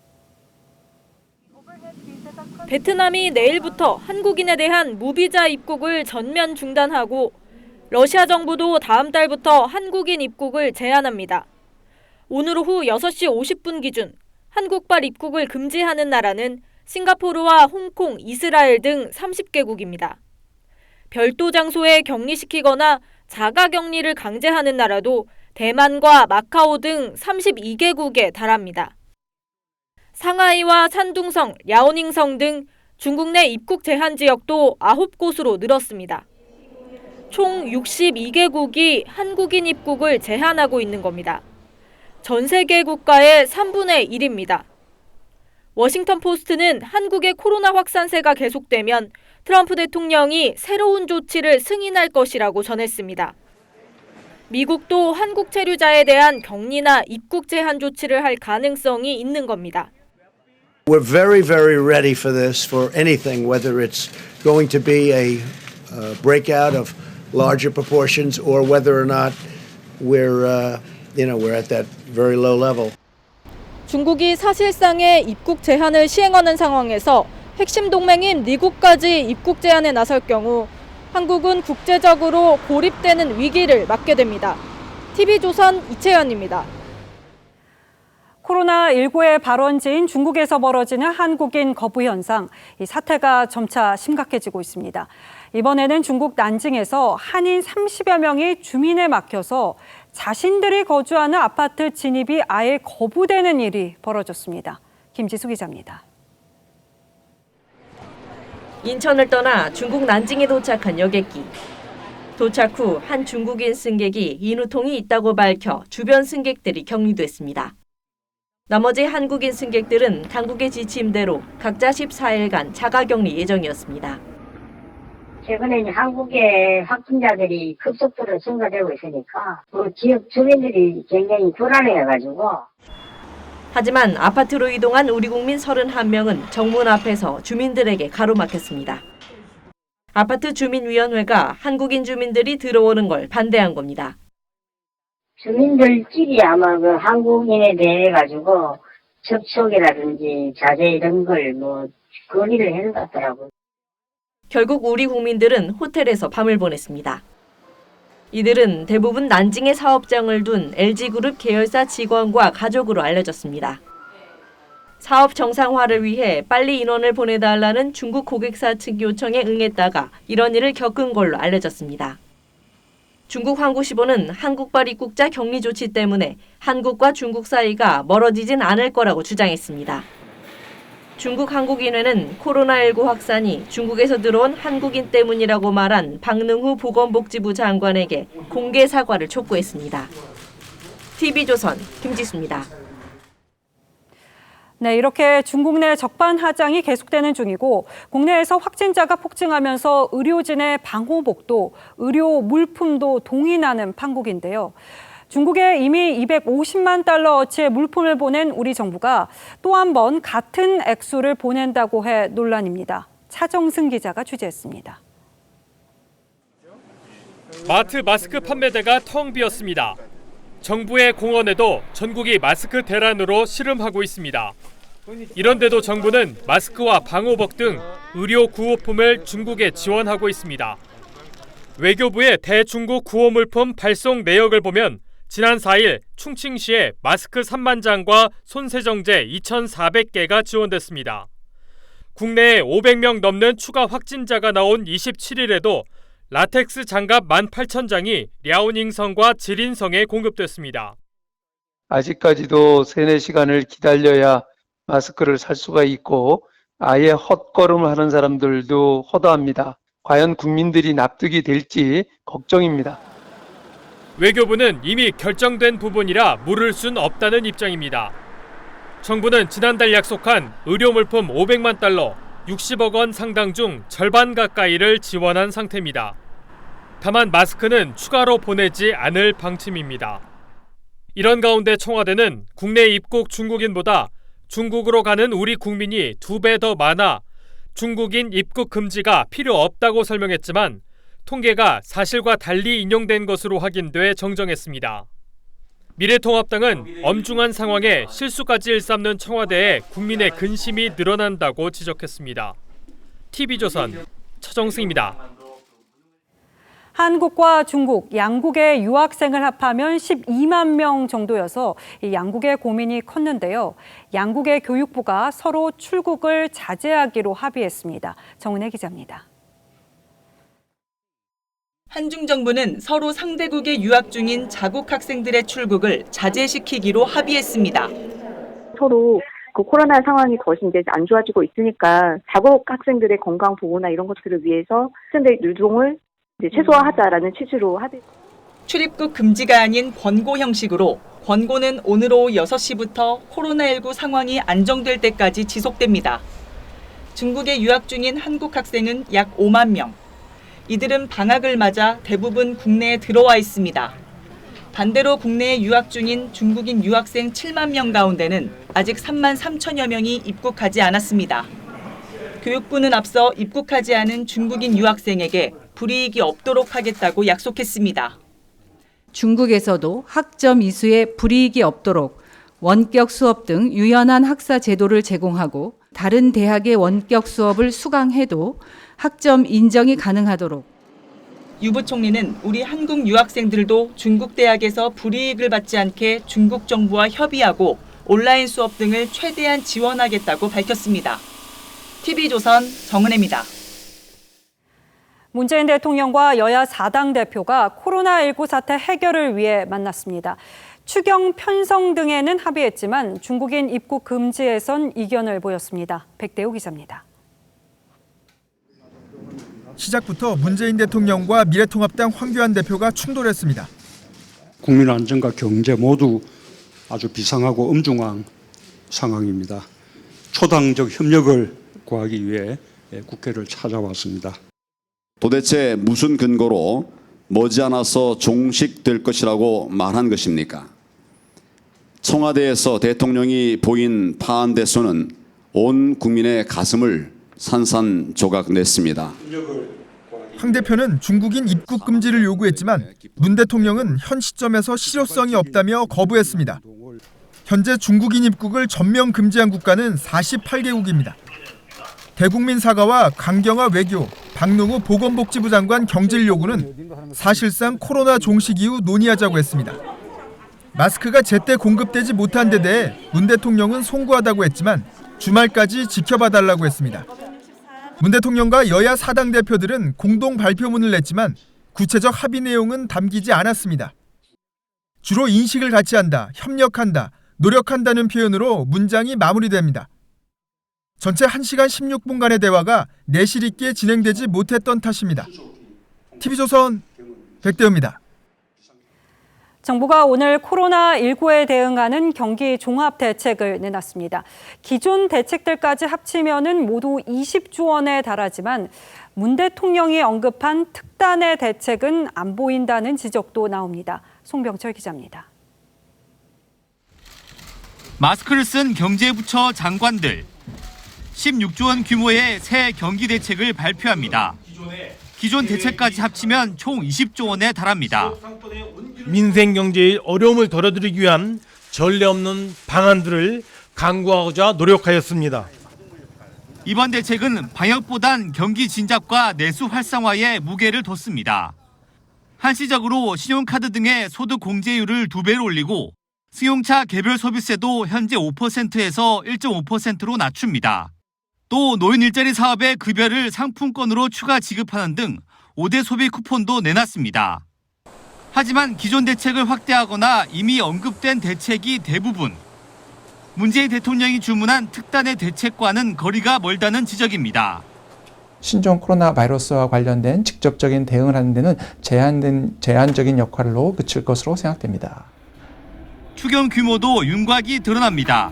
베트남이 내일부터 한국인에 대한 무비자 입국을 전면 중단하고 러시아 정부도 다음 달부터 한국인 입국을 제한합니다. 오늘 오후 6시 50분 기준 한국발 입국을 금지하는 나라는 싱가포르와 홍콩, 이스라엘 등 30개국입니다. 별도 장소에 격리시키거나 자가격리를 강제하는 나라도 대만과 마카오 등 32개국에 달합니다. 상하이와 산둥성, 랴오닝성 등 중국 내 입국 제한 지역도 9곳으로 늘었습니다. 총 62개국이 한국인 입국을 제한하고 있는 겁니다. 전 세계 국가의 3분의 1입니다. 워싱턴 포스트는 한국의 코로나 확산세가 계속되면 트럼프 대통령이 새로운 조치를 승인할 것이라고 전했습니다. 미국도 한국 체류자에 대한 격리나 입국 제한 조치를 할 가능성이 있는 겁니다. We're very, very ready for this, for anything, whether it's going to be a breakout of larger proportions or whether or not we're at that very low level. 중국이 사실상의 입국 제한을 시행하는 상황에서 핵심 동맹인 미국까지 입국 제한에 나설 경우 한국은 국제적으로 고립되는 위기를 맞게 됩니다. TV조선 이채연입니다. 코로나19의 발원지인 중국에서 벌어지는 한국인 거부 현상, 이 사태가 점차 심각해지고 있습니다. 이번에는 중국 난징에서 한인 30여 명이 주민에 막혀서 자신들이 거주하는 아파트 진입이 아예 거부되는 일이 벌어졌습니다. 김지수 기자입니다. 인천을 떠나 중국 난징에 도착한 여객기. 도착 후 한 중국인 승객이 인후통이 있다고 밝혀 주변 승객들이 격리됐습니다. 나머지 한국인 승객들은 당국의 지침대로 각자 14일간 자가격리 예정이었습니다. 최근에 한국의 확진자들이 급속도로 증가되고 있으니까 지역 주민들이 굉장히 불안해가지고. 하지만 아파트로 이동한 우리 국민 31명은 정문 앞에서 주민들에게 가로막혔습니다. 아파트 주민위원회가 한국인 주민들이 들어오는 걸 반대한 겁니다. 주민들끼리 아마 한국인에 대해 가지고 접촉이라든지 자제 이런 걸 건의를 해는 것 같더라고요. 결국 우리 국민들은 호텔에서 밤을 보냈습니다. 이들은 대부분 난징에 사업장을 둔 LG그룹 계열사 직원과 가족으로 알려졌습니다. 사업 정상화를 위해 빨리 인원을 보내달라는 중국 고객사 측 요청에 응했다가 이런 일을 겪은 걸로 알려졌습니다. 중국 환구시보는 한국발 입국자 격리 조치 때문에 한국과 중국 사이가 멀어지진 않을 거라고 주장했습니다. 중국 한국인회는 코로나19 확산이 중국에서 들어온 한국인 때문이라고 말한 박능후 보건복지부 장관에게 공개 사과를 촉구했습니다. TV조선 김지수입니다. 네, 이렇게 중국 내 적반하장이 계속되는 중이고 국내에서 확진자가 폭증하면서 의료진의 방호복도, 의료 물품도 동인하는 판국인데요. 중국에 이미 250만 달러 어치의 물품을 보낸 우리 정부가 또 한 번 같은 액수를 보낸다고 해 논란입니다. 차정승 기자가 취재했습니다. 마트 마스크 판매대가 텅 비었습니다. 정부의 공언에도 전국이 마스크 대란으로 씨름하고 있습니다. 이런데도 정부는 마스크와 방호복 등 의료 구호품을 중국에 지원하고 있습니다. 외교부의 대중국 구호물품 발송 내역을 보면 지난 4일 충칭시에 마스크 3만 장과 손세정제 2,400개가 지원됐습니다. 국내에 500명 넘는 추가 확진자가 나온 27일에도 라텍스 장갑 18,000장이 랴오닝성과 지린성에 공급됐습니다. 아직까지도 3-4시간을 기다려야 마스크를 살 수가 있고 아예 헛걸음하는 사람들도 허다합니다. 과연 국민들이 납득이 될지 걱정입니다. 외교부는 이미 결정된 부분이라 물을 순 없다는 입장입니다. 정부는 지난달 약속한 의료물품 500만 달러, 60억 원 상당 중 절반 가까이를 지원한 상태입니다. 다만 마스크는 추가로 보내지 않을 방침입니다. 이런 가운데 청와대는 국내 입국 중국인보다 중국으로 가는 우리 국민이 2배 더 많아 중국인 입국 금지가 필요 없다고 설명했지만 통계가 사실과 달리 인용된 것으로 확인돼 정정했습니다. 미래통합당은 엄중한 상황에 실수까지 일삼는 청와대에 국민의 근심이 늘어난다고 지적했습니다. TV조선 차정승입니다. 한국과 중국, 양국의 유학생을 합하면 12만 명 정도여서 이 양국의 고민이 컸는데요. 양국의 교육부가 서로 출국을 자제하기로 합의했습니다. 정은혜 기자입니다. 한중 정부는 서로 상대국에 유학 중인 자국 학생들의 출국을 자제시키기로 합의했습니다. 서로 코로나 상황이 더 이제 안 좋아지고 있으니까 자국 학생들의 건강 보호나 이런 것들을 위해서 학생들의 유동을 최소화하자라는 취지로 합의. 출입국 금지가 아닌 권고 형식으로 권고는 오늘 오후 6시부터 코로나19 상황이 안정될 때까지 지속됩니다. 중국에 유학 중인 한국 학생은 약 5만 명. 이들은 방학을 맞아 대부분 국내에 들어와 있습니다. 반대로 국내에 유학 중인 중국인 유학생 7만 명 가운데는 아직 3만 3천여 명이 입국하지 않았습니다. 교육부는 앞서 입국하지 않은 중국인 유학생에게 불이익이 없도록 하겠다고 약속했습니다. 중국에서도 학점 이수에 불이익이 없도록 원격 수업 등 유연한 학사 제도를 제공하고 다른 대학의 원격 수업을 수강해도 학점 인정이 가능하도록. 유 부총리는 우리 한국 유학생들도 중국 대학에서 불이익을 받지 않게 중국 정부와 협의하고 온라인 수업 등을 최대한 지원하겠다고 밝혔습니다. TV조선 정은혜입니다. 문재인 대통령과 여야 4당 대표가 코로나19 사태 해결을 위해 만났습니다. 추경 편성 등에는 합의했지만 중국인 입국 금지에선 이견을 보였습니다. 백대호 기자입니다. 시작부터 문재인 대통령과 미래통합당 황교안 대표가 충돌했습니다. 국민 안전과 경제 모두 아주 비상하고 엄중한 상황입니다. 초당적 협력을 구하기 위해 국회를 찾아왔습니다. 도대체 무슨 근거로 머지않아서 종식될 것이라고 말한 것입니까? 청와대에서 대통령이 보인 파한 대수는 온 국민의 가슴을 산산조각 냈습니다. 황 대표는 중국인 입국 금지를 요구했지만 문 대통령은 현 시점에서 실효성이 없다며 거부했습니다. 현재 중국인 입국을 전면 금지한 국가는 48개국입니다. 대국민 사과와 강경화 외교, 박능우 보건복지부 장관 경질 요구는 사실상 코로나 종식 이후 논의하자고 했습니다. 마스크가 제때 공급되지 못한 데 대해 문 대통령은 송구하다고 했지만 주말까지 지켜봐달라고 했습니다. 문 대통령과 여야 4당 대표들은 공동 발표문을 냈지만 구체적 합의 내용은 담기지 않았습니다. 주로 인식을 같이 한다, 협력한다, 노력한다는 표현으로 문장이 마무리됩니다. 전체 1시간 16분간의 대화가 내실 있게 진행되지 못했던 탓입니다. TV조선 백대호입니다. 정부가 오늘 코로나19에 대응하는 경기 종합 대책을 내놨습니다. 기존 대책들까지 합치면은 모두 20조 원에 달하지만 문 대통령이 언급한 특단의 대책은 안 보인다는 지적도 나옵니다. 송병철 기자입니다. 마스크를 쓴 경제부처 장관들 16조 원 규모의 새 경기 대책을 발표합니다. 기존 대책까지 합치면 총 20조 원에 달합니다. 민생 경제의 어려움을 덜어드리기 위한 전례 없는 방안들을 강구하고자 노력하였습니다. 이번 대책은 방역보단 경기 진작과 내수 활성화에 무게를 뒀습니다. 한시적으로 신용카드 등의 소득 공제율을 2배로 올리고 승용차 개별 소비세도 현재 5%에서 1.5%로 낮춥니다. 또 노인 일자리 사업의 급여를 상품권으로 추가 지급하는 등 5대 소비 쿠폰도 내놨습니다. 하지만 기존 대책을 확대하거나 이미 언급된 대책이 대부분 문재인 대통령이 주문한 특단의 대책과는 거리가 멀다는 지적입니다. 신종 코로나 바이러스와 관련된 직접적인 대응을 하는 데는 제한적인 역할로 그칠 것으로 생각됩니다. 추경 규모도 윤곽이 드러납니다.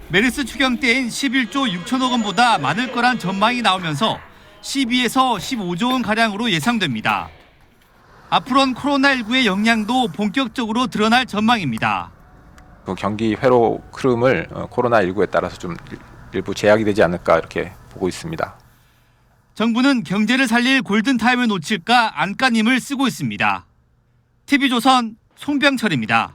메르스 추경 때인 11조 6천억 원보다 많을 거란 전망이 나오면서 12에서 15조 원가량으로 예상됩니다. 앞으로는 코로나19의 영향도 본격적으로 드러날 전망입니다. 그 경기 회로 흐름을 코로나19에 따라서 좀 일부 제약이 되지 않을까 이렇게 보고 있습니다. 정부는 경제를 살릴 골든타임을 놓칠까 안간힘을 쓰고 있습니다. TV조선 송병철입니다.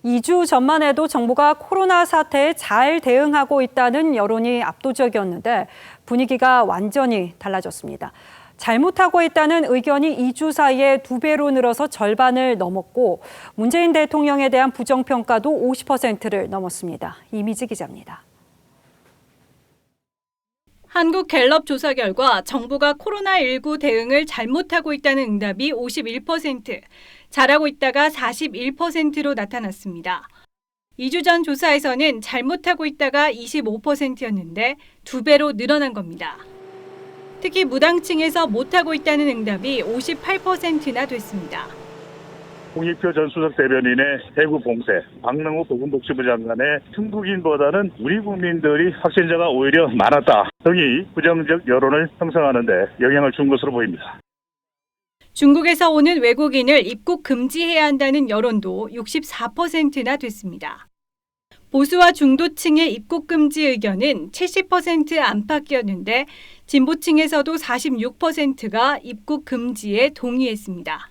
2주 전만 해도 정부가 코로나 사태에 잘 대응하고 있다는 여론이 압도적이었는데 분위기가 완전히 달라졌습니다. 잘못하고 있다는 의견이 2주 사이에 2배로 늘어서 절반을 넘었고 문재인 대통령에 대한 부정평가도 50%를 넘었습니다. 이미지 기자입니다. 한국갤럽 조사 결과 정부가 코로나19 대응을 잘못하고 있다는 응답이 51%, 잘하고 있다가 41%로 나타났습니다. 2주 전 조사에서는 잘못하고 있다가 25%였는데 2배로 늘어난 겁니다. 특히 무당층에서 못하고 있다는 응답이 58%나 됐습니다. 홍익표 전 수석 대변인의 대구 봉쇄, 박능호 보건복지부 장관의 중국인보다는 우리 국민들이 확진자가 오히려 많았다 등이 부정적 여론을 형성하는 데 영향을 준 것으로 보입니다. 중국에서 오는 외국인을 입국 금지해야 한다는 여론도 64%나 됐습니다. 보수와 중도층의 입국 금지 의견은 70% 안팎이었는데 진보층에서도 46%가 입국 금지에 동의했습니다.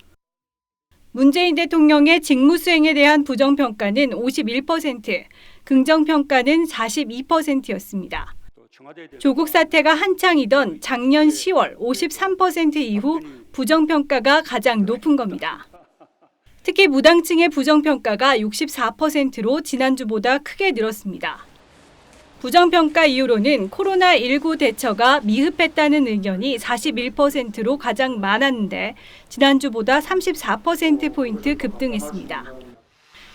문재인 대통령의 직무 수행에 대한 부정평가는 51%, 긍정평가는 42%였습니다. 조국 사태가 한창이던 작년 10월 53% 이후 부정평가가 가장 높은 겁니다. 특히 무당층의 부정평가가 64%로 지난주보다 크게 늘었습니다. 부정평가 이유로는 코로나19 대처가 미흡했다는 의견이 41%로 가장 많았는데 지난주보다 34%포인트 급등했습니다.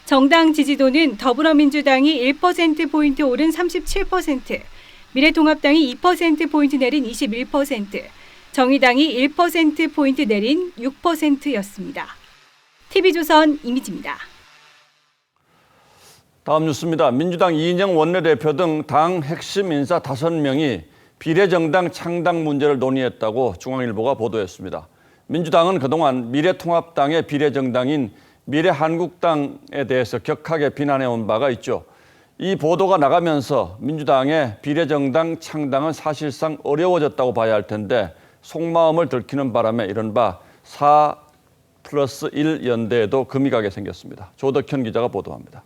정당 지지도는 더불어민주당이 1%포인트 오른 37%, 미래통합당이 2%포인트 내린 21%, 정의당이 1%포인트 내린 6%였습니다. TV조선 이미지입니다. 다음 뉴스입니다. 민주당 이인영 원내대표 등 당 핵심 인사 5명이 비례정당 창당 문제를 논의했다고 중앙일보가 보도했습니다. 민주당은 그동안 미래통합당의 비례정당인 미래한국당에 대해서 격하게 비난해온 바가 있죠. 이 보도가 나가면서 민주당의 비례정당 창당은 사실상 어려워졌다고 봐야 할 텐데 속마음을 들키는 바람에 이른바 4+1 연대에도 금이 가게 생겼습니다. 조덕현 기자가 보도합니다.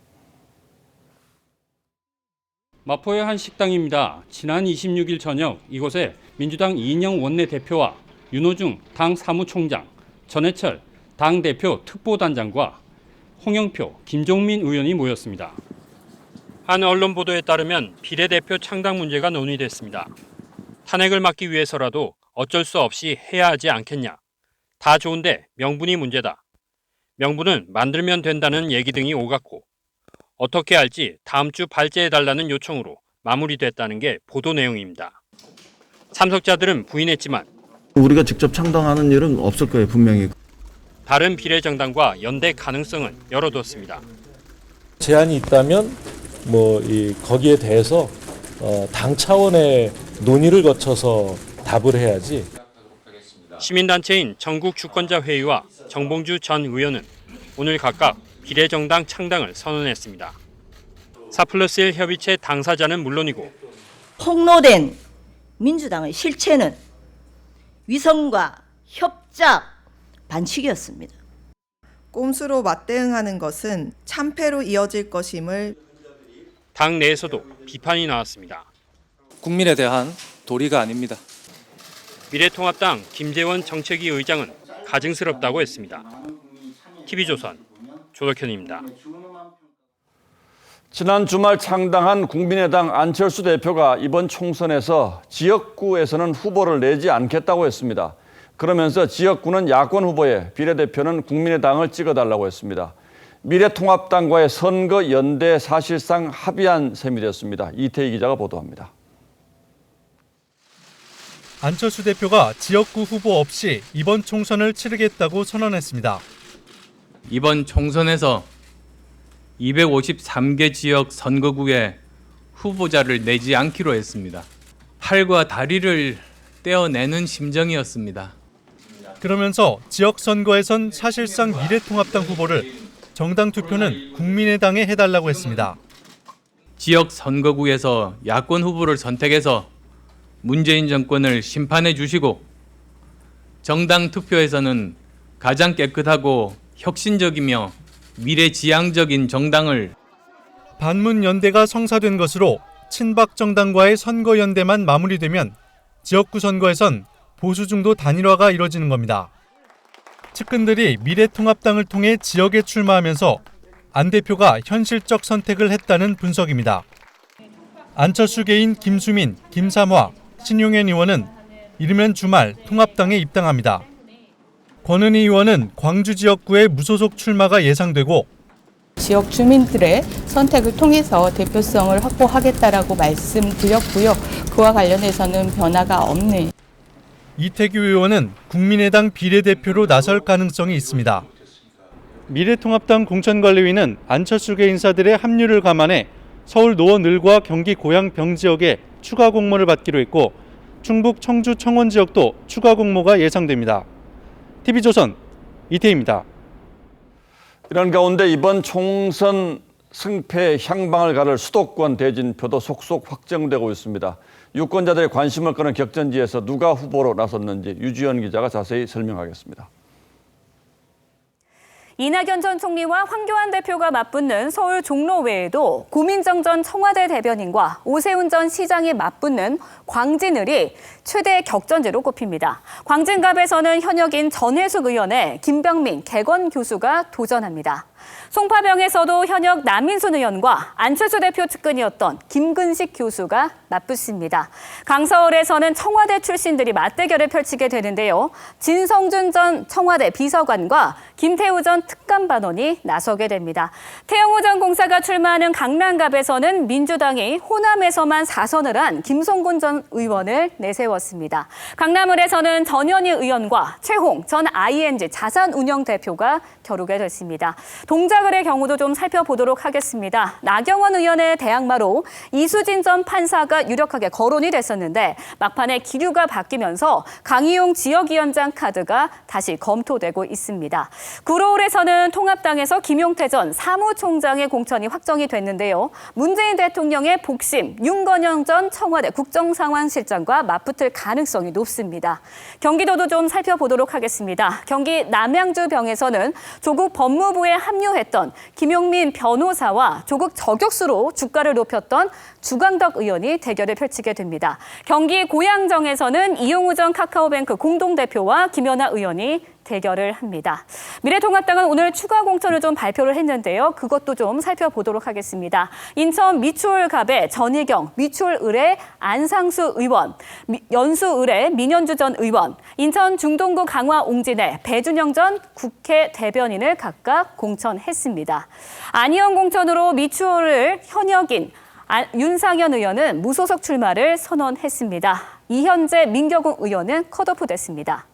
마포의 한 식당입니다. 지난 26일 저녁 이곳에 민주당 이인영 원내대표와 윤호중 당 사무총장, 전해철 당대표 특보단장과 홍영표, 김종민 의원이 모였습니다. 한 언론 보도에 따르면 비례대표 창당 문제가 논의됐습니다. 탄핵을 막기 위해서라도 어쩔 수 없이 해야 하지 않겠냐. 다 좋은데 명분이 문제다. 명분은 만들면 된다는 얘기 등이 오갔고 어떻게 할지 다음 주 발제해달라는 요청으로 마무리됐다는 게 보도 내용입니다. 참석자들은 부인했지만 우리가 직접 창당하는 일은 없을 거예요, 분명히. 다른 비례정당과 연대 가능성은 열어뒀습니다. 제안이 있다면 거기에 대해서 당 차원의 논의를 거쳐서 답을 해야지. 시민단체인 전국주권자회의와 정봉주 전 의원은 오늘 각각 비례정당 창당을 선언했습니다. 4+1 협의체 당사자는 물론이고 폭로된 민주당의 실체는 위선과 협작, 반칙이었습니다. 꼼수로 맞대응하는 것은 참패로 이어질 것임을 당 내에서도 비판이 나왔습니다. 국민에 대한 도리가 아닙니다. 미래통합당 김재원 정책위 의장은 가증스럽다고 했습니다. TV조선 조덕현입니다. 지난 주말 창당한 국민의당 안철수 대표가 이번 총선에서 지역구에서는 후보를 내지 않겠다고 했습니다. 그러면서 지역구는 야권 후보에 비례대표는 국민의당을 찍어달라고 했습니다. 미래통합당과의 선거 연대 사실상 합의한 셈이 됐습니다. 이태희 기자가 보도합니다. 안철수 대표가 지역구 후보 없이 이번 총선을 치르겠다고 선언했습니다. 이번 총선에서 253개 지역 선거구에 후보자를 내지 않기로 했습니다. 팔과 다리를 떼어내는 심정이었습니다. 그러면서 지역 선거에선 사실상 미래통합당 후보를, 정당 투표는 국민의당에 해달라고 했습니다. 지역 선거구에서 야권 후보를 선택해서 문재인 정권을 심판해 주시고, 정당 투표에서는 가장 깨끗하고 혁신적이며 미래지향적인 정당을. 반문 연대가 성사된 것으로 친박 정당과의 선거 연대만 마무리되면 지역구 선거에선 보수 중도 단일화가 이뤄지는 겁니다. 측근들이 미래통합당을 통해 지역에 출마하면서 안 대표가 현실적 선택을 했다는 분석입니다. 안철수 개인 김수민, 김삼화, 신용현 의원은 이르면 주말 통합당에 입당합니다. 권은희 의원은 광주 지역구의 무소속 출마가 예상되고, 지역 주민들의 선택을 통해서 대표성을 확보하겠다라고 말씀드렸고요. 그와 관련해서는 변화가 없는. 이태규 의원은 국민의당 비례대표로 나설 가능성이 있습니다. 미래통합당 공천관리위는 안철수계 인사들의 합류를 감안해 서울 노원을과 경기 고양 병 지역에 추가 공모를 받기로 했고, 충북 청주 청원 지역도 추가 공모가 예상됩니다. TV조선 이태희입니다. 이런 가운데 이번 총선 승패 향방을 가를 수도권 대진표도 속속 확정되고 있습니다. 유권자들의 관심을 끄는 격전지에서 누가 후보로 나섰는지 유지연 기자가 자세히 설명하겠습니다. 이낙연 전 총리와 황교안 대표가 맞붙는 서울 종로 외에도 고민정 전 청와대 대변인과 오세훈 전 시장이 맞붙는 광진을이 최대 격전지로 꼽힙니다. 광진갑에서는 현역인 전혜숙 의원에 김병민 개건 교수가 도전합니다. 송파병에서도 현역 남인순 의원과 안철수 대표 측근이었던 김근식 교수가 맞붙습니다. 강서울에서는 청와대 출신들이 맞대결을 펼치게 되는데요. 진성준 전 청와대 비서관과 김태우 전 특감반원이 나서게 됩니다. 태영호 전 공사가 출마하는 강남갑에서는 민주당이 호남에서만 4선을 한 김성곤 전 의원을 내세웠습니다. 강남을에서는 전현희 의원과 최홍 전 ING 자산운영 대표가 겨루게 됐습니다. 동작을의 경우도 좀 살펴보도록 하겠습니다. 나경원 의원의 대항마로 이수진 전 판사가 유력하게 거론이 됐었는데 막판에 기류가 바뀌면서 강희용 지역위원장 카드가 다시 검토되고 있습니다. 구로울에서는 통합당에서 김용태 전 사무총장의 공천이 확정이 됐는데요. 문재인 대통령의 복심 윤건영 전 청와대 국정상황실장과 맞붙을 가능성이 높습니다. 경기도도 좀 살펴보도록 하겠습니다. 경기 남양주병에서는 조국 법무부에 합류했던 김용민 변호사와 조국 저격수로 주가를 높였던 주광덕 의원이 대결을 펼치게 됩니다. 경기 고양정에서는 이용우 전 카카오뱅크 공동대표와 김연아 의원이 대결을 합니다. 미래통합당은 오늘 추가 공천을 좀 발표를 했는데요. 그것도 좀 살펴보도록 하겠습니다. 인천 미추홀갑의 전희경, 미추홀을의 안상수 의원, 연수을의 민현주 전 의원, 인천 중동구 강화 옹진의 배준영 전 국회 대변인을 각각 공천했습니다. 안희영 공천으로 미추홀을 현역인 윤상현 의원은 무소속 출마를 선언했습니다. 이현재 민경욱 의원은 컷오프됐습니다.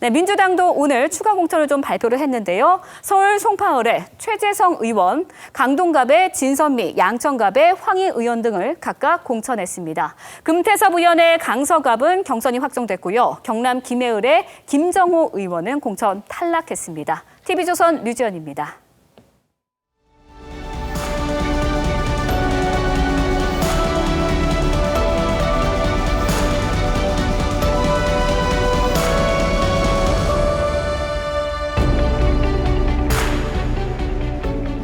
네, 민주당도 오늘 추가 공천을 좀 발표를 했는데요. 서울 송파을의 최재성 의원, 강동갑의 진선미, 양천갑의 황희 의원 등을 각각 공천했습니다. 금태섭 의원의 강서갑은 경선이 확정됐고요. 경남 김해을의 김정호 의원은 공천 탈락했습니다. TV조선 류지연입니다.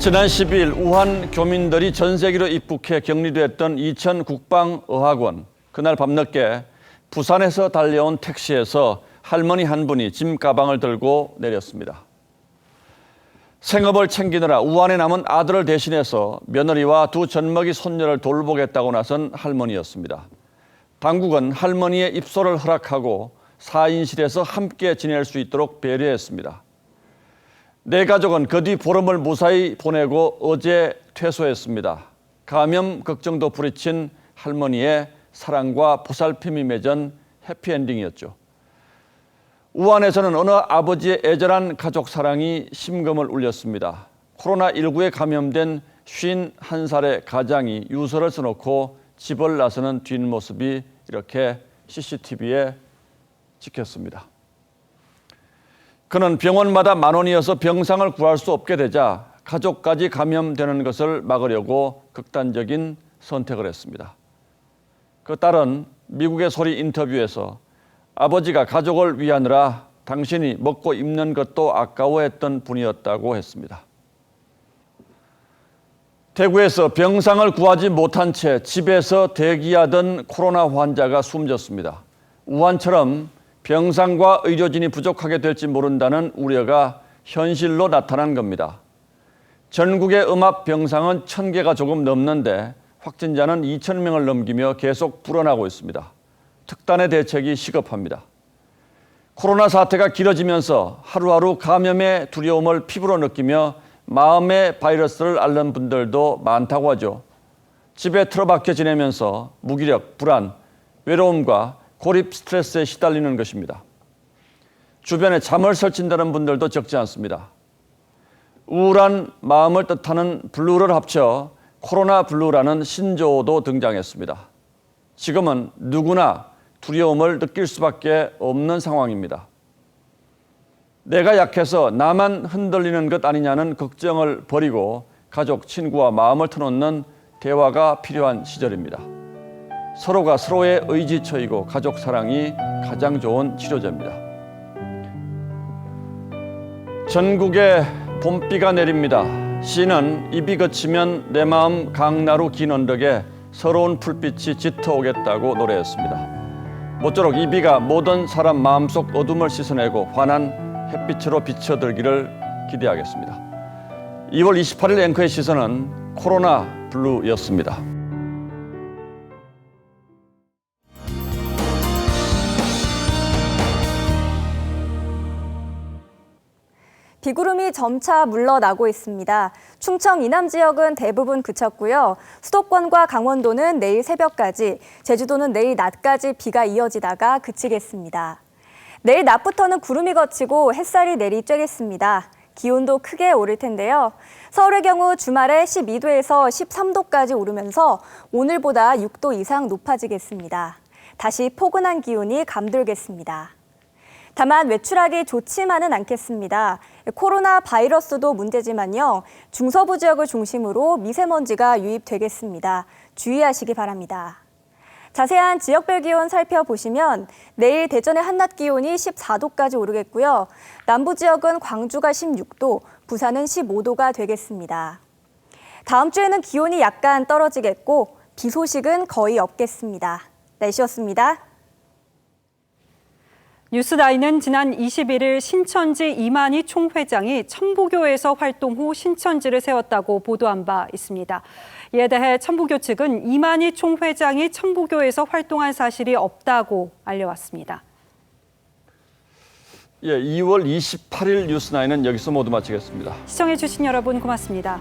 지난 12일 우한 교민들이 전 세계로 입국해 격리됐던 이천 국방어학원. 그날 밤늦게 부산에서 달려온 택시에서 할머니 한 분이 짐 가방을 들고 내렸습니다. 생업을 챙기느라 우한에 남은 아들을 대신해서 며느리와 두 젖먹이 손녀를 돌보겠다고 나선 할머니였습니다. 당국은 할머니의 입소를 허락하고 4인실에서 함께 지낼 수 있도록 배려했습니다. 내 가족은 그 뒤 보름을 무사히 보내고 어제 퇴소했습니다. 감염 걱정도 부딪힌 할머니의 사랑과 보살핌이 맺은 해피엔딩이었죠. 우한에서는 어느 아버지의 애절한 가족 사랑이 심금을 울렸습니다. 코로나19에 감염된 51살의 가장이 유서를 써놓고 집을 나서는 뒷모습이 이렇게 CCTV에 찍혔습니다. 그는 병원마다 10,000원이어서 병상을 구할 수 없게 되자 가족까지 감염되는 것을 막으려고 극단적인 선택을 했습니다. 그 딸은 미국의 소리 인터뷰에서 아버지가 가족을 위하느라 당신이 먹고 입는 것도 아까워했던 분이었다고 했습니다. 대구에서 병상을 구하지 못한 채 집에서 대기하던 코로나 환자가 숨졌습니다. 우한처럼 병상과 의료진이 부족하게 될지 모른다는 우려가 현실로 나타난 겁니다. 전국의 음압 병상은 1,000개가 조금 넘는데 확진자는 2,000명을 넘기며 계속 불어나고 있습니다. 특단의 대책이 시급합니다. 코로나 사태가 길어지면서 하루하루 감염의 두려움을 피부로 느끼며 마음의 바이러스를 앓는 분들도 많다고 하죠. 집에 틀어박혀 지내면서 무기력, 불안, 외로움과 고립 스트레스에 시달리는 것입니다. 주변에 잠을 설친다는 분들도 적지 않습니다. 우울한 마음을 뜻하는 블루를 합쳐 코로나 블루라는 신조어도 등장했습니다. 지금은 누구나 두려움을 느낄 수밖에 없는 상황입니다. 내가 약해서 나만 흔들리는 것 아니냐는 걱정을 버리고 가족, 친구와 마음을 터놓는 대화가 필요한 시절입니다. 서로가 서로의 의지처이고 가족 사랑이 가장 좋은 치료제입니다. 전국에 봄비가 내립니다. 시는 입이 그치면 내 마음 강나루 긴 언덕에 서러운 풀빛이 짙어오겠다고 노래했습니다. 모쪼록 이 비가 모든 사람 마음속 어둠을 씻어내고 환한 햇빛으로 비춰들기를 기대하겠습니다. 2월 28일 앵커의 시선은 코로나 블루였습니다. 비구름이 점차 물러나고 있습니다. 충청 이남 지역은 대부분 그쳤고요. 수도권과 강원도는 내일 새벽까지, 제주도는 내일 낮까지 비가 이어지다가 그치겠습니다. 내일 낮부터는 구름이 걷히고 햇살이 내리쬐겠습니다. 기온도 크게 오를 텐데요. 서울의 경우 주말에 12도에서 13도까지 오르면서 오늘보다 6도 이상 높아지겠습니다. 다시 포근한 기온이 감돌겠습니다. 다만 외출하기 좋지만은 않겠습니다. 코로나 바이러스도 문제지만요. 중서부 지역을 중심으로 미세먼지가 유입되겠습니다. 주의하시기 바랍니다. 자세한 지역별 기온 살펴보시면 내일 대전의 한낮 기온이 14도까지 오르겠고요. 남부 지역은 광주가 16도, 부산은 15도가 되겠습니다. 다음 주에는 기온이 약간 떨어지겠고 비 소식은 거의 없겠습니다. 날씨였습니다. 뉴스나인은 지난 21일 신천지 이만희 총회장이 천부교에서 활동 후 신천지를 세웠다고 보도한 바 있습니다. 이에 대해 천부교 측은 이만희 총회장이 천부교에서 활동한 사실이 없다고 알려왔습니다. 2월 28일 뉴스나인은 여기서 모두 마치겠습니다. 시청해주신 여러분 고맙습니다.